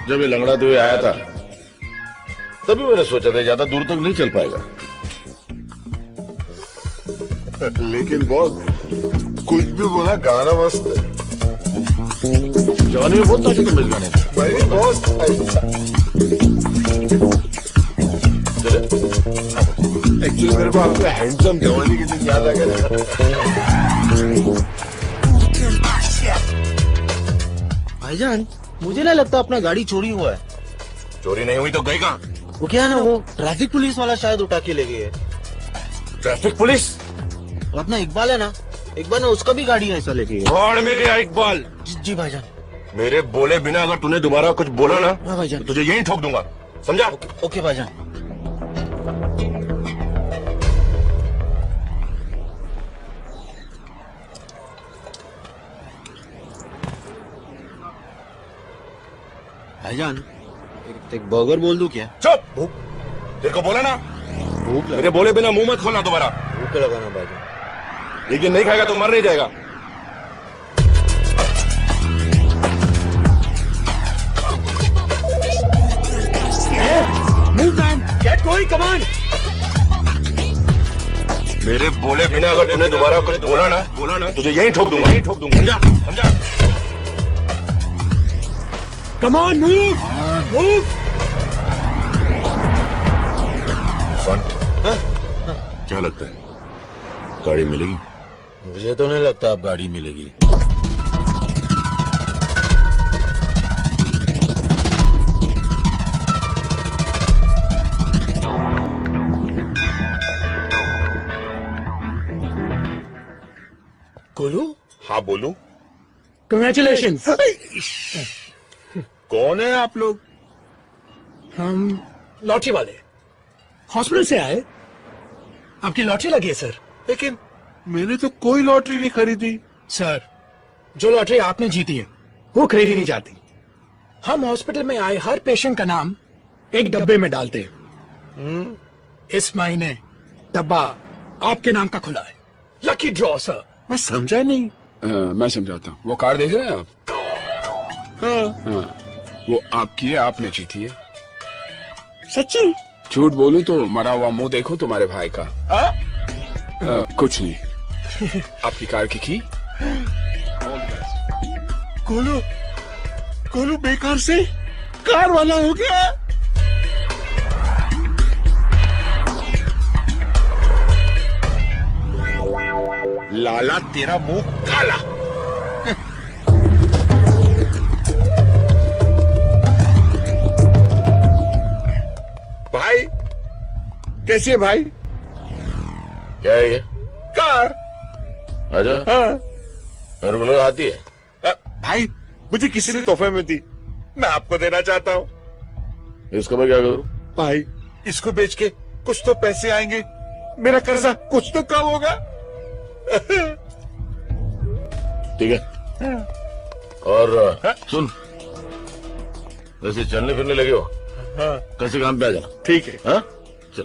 जब ये लंगड़ाते हुए आया था तभी मैंने सोचा था ज्यादा दूर तक नहीं चल पाएगा। लेकिन बॉस कुछ भी बोला, गाना मस्त है। जवानी में बहुत ताकत है इस गाने में। भाई बॉस एक्चुअली मेरे को आपका हैंडसम जवानी के दिन याद आ गया। भाईजान मुझे नहीं लगता अपना गाड़ी चोरी हुआ है। चोरी नहीं हुई तो गई कहाँ? वो क्या है ना, वो ट्रैफिक पुलिस वाला शायद उठा के ले गए है। Traffic police? और अपना इकबाल है ना, इकबाल ने उसका भी गाड़ी ऐसा ले गई है। कौन में गया इकबाल? जी भाईजान। मेरे बोले बिना अगर तूने दोबारा कुछ बोला ना हाँ भाईजान। तो तुझे यहीं ठोक दूंगा, समझा? ओके भाईजान। भाईजान एक बर्गर बोल दूं क्या? चुप। तेरे को बोला ना, भूख मेरे बोले बिना मुंह मत खोलना दोबारा। भूख लगा ना भाईजान। लेकिन नहीं खाएगा तो मर नहीं जाएगा। Get going, come on! मेरे बोले बिना अगर तूने दोबारा कुछ बोला ना तुझे यहीं ठोक दूंगा। समझा? समझा? Come on, move! Move! क्या लगता है गाड़ी मिलेगी? मुझे तो नहीं लगता अब गाड़ी मिलेगी। गोलू, हाँ बोलू। congratulations! कौन है आप लोग? हम लॉटरी वाले हॉस्पिटल से आए। आपकी लॉटरी लगी है सर। लेकिन मैंने तो कोई लॉटरी नहीं खरीदी। सर, जो लॉटरी आपने जीती है वो खरीदी नहीं जाती। हम हॉस्पिटल में आए हर पेशेंट का नाम एक डब्बे में डालते हैं। इस महीने डब्बा आपके नाम का खुला है। Lucky draw sir. मैं समझा नहीं। मैं समझाता हूँ। वो कार देख रहे हैं आप? हाँ। वो आपकी है, आपने जीती है। सच्ची? झूठ बोलूं तो मरा हुआ मुंह देखो तुम्हारे भाई का। कुछ नहीं। आपकी कार की गोलू, गोलू बेकार से कार वाला हो गया। लाला तेरा मुंह काला। भाई कैसी है भाई? क्या है ये? कार। अच्छा, हाँ। मेरे को लगा आती है। भाई मुझे किसी ने तोहफे में दी, मैं आपको देना चाहता हूँ। इसको मैं क्या करूँ? भाई इसको बेच के कुछ तो पैसे आएंगे, मेरा कर्जा कुछ तो कम होगा। ठीक है। और सुन, वैसे चलने फिरने लगे हो, कैसे काम पे आ जाना। ठीक है। हाँ चल।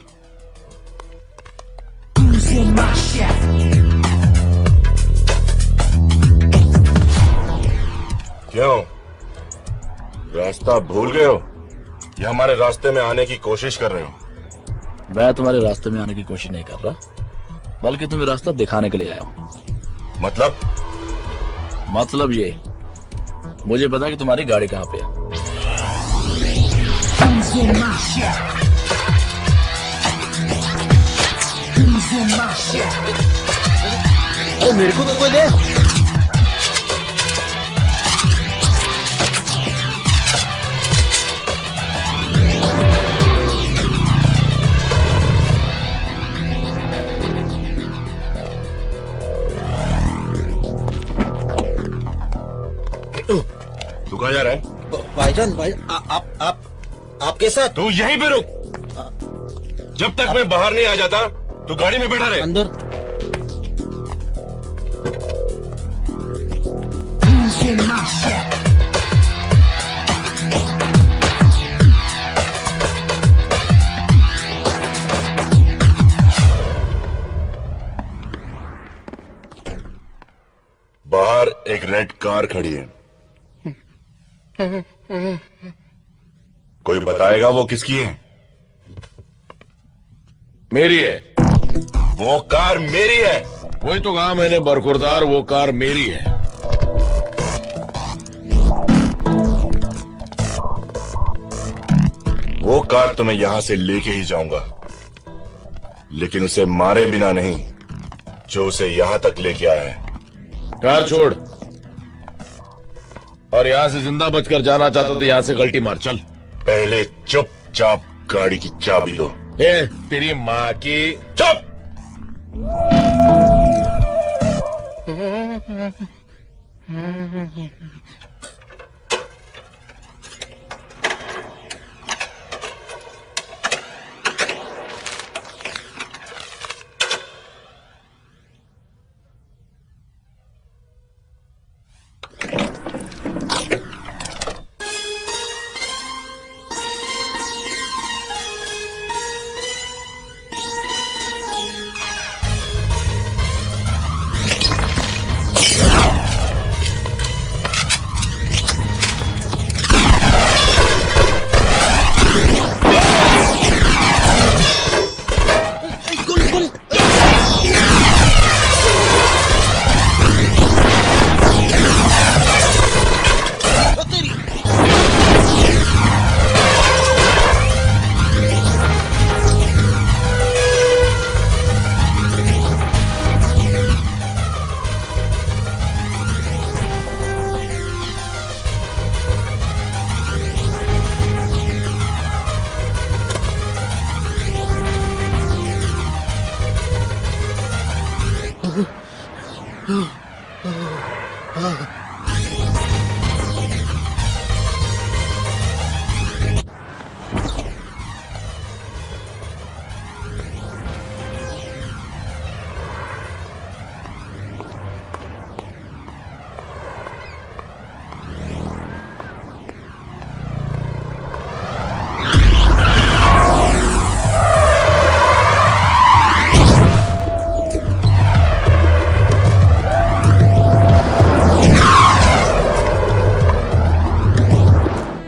क्यों, रास्ता भूल गए हो या हमारे रास्ते में आने की कोशिश कर रहे हो? मैं तुम्हारे रास्ते में आने की कोशिश नहीं कर रहा, बल्कि तुम्हें रास्ता दिखाने के लिए आया हूँ। मतलब ये, मुझे पता है कि तुम्हारी गाड़ी कहाँ पे है। अरे मेरे को तो कोई दे। तू कहाँ जा रहा है? भाईजान, भाई आपके साथ। तू यहीं पे रुक, जब तक मैं बाहर नहीं आ जाता तू गाड़ी में बैठा रहे। अंदर। बाहर एक रेड कार खड़ी है, कोई बताएगा वो किसकी है? मेरी है। वो कार मेरी है। वही तो कहा मैंने बरखुरदार, वो कार मेरी है। वो कार तो मैं यहां से लेके ही जाऊंगा, लेकिन उसे मारे बिना नहीं जो उसे यहां तक लेके आया है। कार छोड़, और यहां से जिंदा बचकर जाना चाहता तो यहां से गलती मार। चल। पहले चुपचाप गाड़ी की चाबी दो। ए, तेरी माँ की चुप।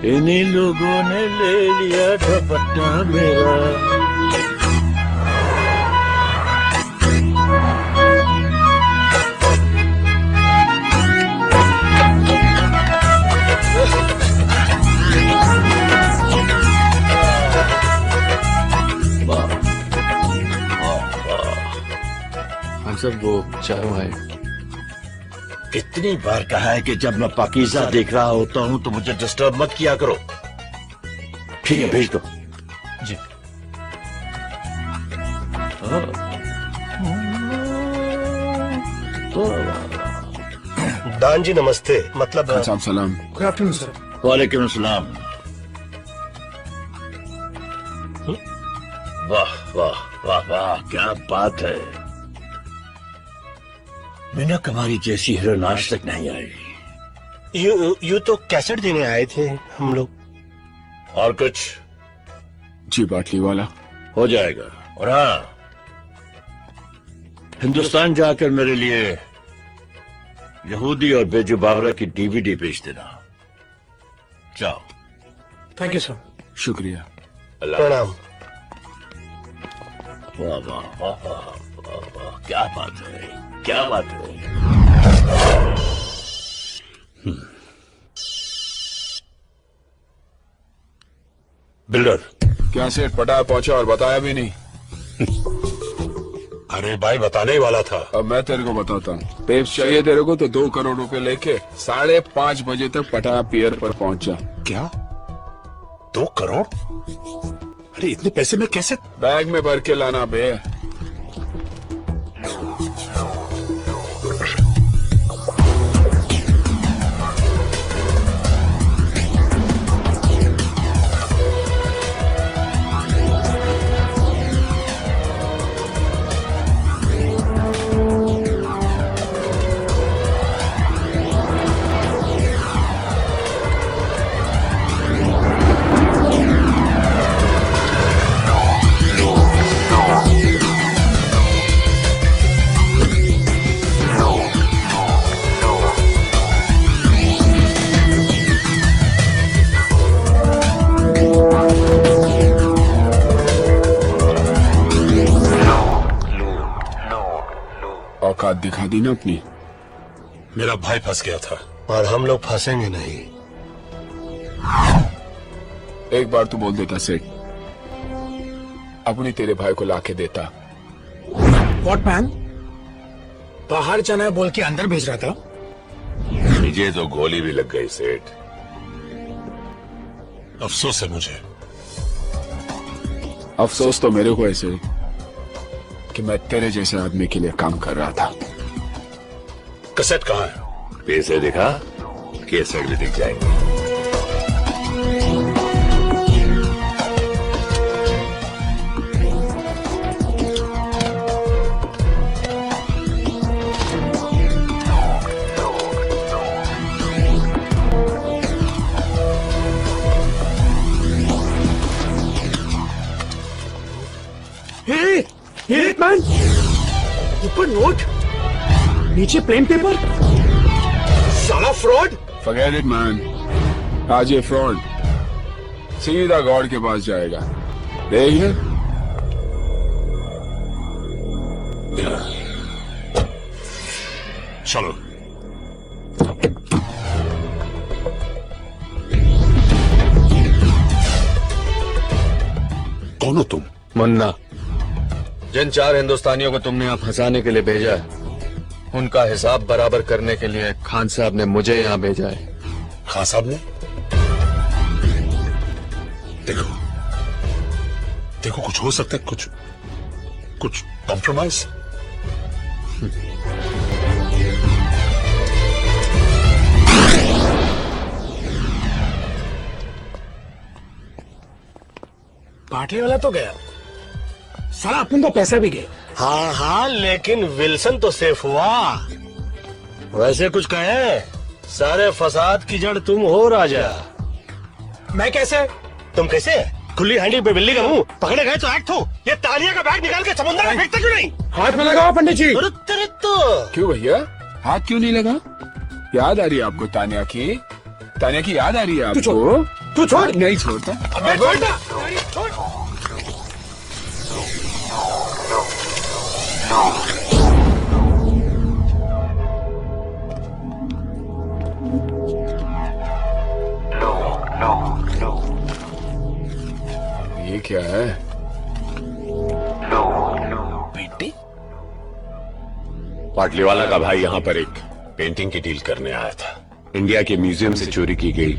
इन्हीं लोगों ने ले लिया दुपट्टा मेरा। सर वो चाय है। कितनी बार कहा है कि जब मैं पाकीज़ा देख रहा होता हूं तो मुझे डिस्टर्ब मत किया करो। ठीक है, भेज दो। जी। दान जी नमस्ते। मतलब साहब सलाम। Good afternoon sir. वालेकुम सलाम। वाह वाह वाह वाह, क्या बात है। मीना कुमारी जैसी हीरोइन आज तक नहीं आई। यू तो कैसेट देने आए थे हम लोग। और कुछ? जी बाटली वाला हो जाएगा। और हाँ, हिंदुस्तान जाकर मेरे लिए यहूदी और बेजू बावरा की डीवीडी भेज देना। जाओ। Thank you sir. शुक्रिया। प्रणाम। वाह वाह वाह वाह वाह वाह, क्या बात है, क्या बात है। बिल्डर, क्या सेठ पटाया पहुंचा और बताया भी नहीं? अरे भाई बताने ही वाला था। अब मैं तेरे को बताता हूँ। पेप्स चाहिए तेरे को तो 2 करोड़ रुपए लेके 5:30 बजे तक पटाया पियर पर पहुंच जा। क्या 2 करोड़? अरे इतने पैसे में कैसे? बैग में भर के लाना बे। औकात दिखा दी ना अपनी। मेरा भाई फंस गया था और हम लोग फंसेंगे नहीं। एक बार तू बोल देता सेठ, अपनी तेरे भाई को लाके देता। What man? बाहर जाना है बोल के अंदर भेज रहा था। मुझे तो गोली भी लग गई सेठ। अफसोस है मुझे। अफसोस तो मेरे को ऐसे कि मैं तेरे जैसे आदमी के लिए काम कर रहा था। कैसेट कहाँ है? पैसे दिखा, कैसेट भी दिख जाएंगे। Hey, man! ऊपर नोट, नीचे प्लेन पेपर। साला फ्रॉड। Forget it, man. आज ये फ्रॉड सीधा गॉड के पास जाएगा। देख चलो। कौन हो तुम? मुन्ना। जिन 4 हिंदुस्तानियों को तुमने यहाँ फंसाने के लिए भेजा है, उनका हिसाब बराबर करने के लिए खान साहब ने मुझे यहाँ भेजा है। खान साहब ने? देखो देखो, कुछ हो सकता है, कुछ कॉम्प्रोमाइज। बाटले वाला तो गया, साला अपन का पैसा भी गया। हाँ हाँ, लेकिन विल्सन तो सेफ हुआ। वैसे कुछ कहे, सारे फसाद की जड़ तुम हो राजा। मैं कैसे? तुम कैसे? खुली हांडी पे बिल्ली का मुंह, पकड़े गए तो एक्ट हो। ये तालिया का बैग निकाल के समुद्र में फेंकते क्यों नहीं? हाथ में लगाओ पंडित जी। अरे तेरे तो क्यों भैया, हाथ क्यों नहीं लगा? याद आ रही है आपको तानिया की? तानिया की याद आ रही है आपको? तू छोड़। नहीं छोड़ता। अबे छोड़ ना। छोड़। ये क्या है? पेंटिंग? पाटलीवाला का भाई यहाँ पर एक पेंटिंग की डील करने आया था। इंडिया के म्यूजियम से चोरी की गई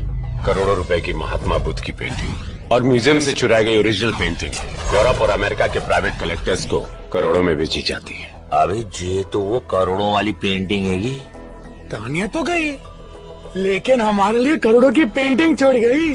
करोड़ों रुपए की महात्मा बुद्ध की पेंटिंग और म्यूजियम से चुराई गई ओरिजिनल पेंटिंग यूरोप और अमेरिका के प्राइवेट कलेक्टर्स को करोड़ों में बेची जाती है। अबे जे तो वो करोड़ों वाली पेंटिंग हैगी। तानिया तो गई, लेकिन हमारे लिए करोड़ों की पेंटिंग छोड़ गई।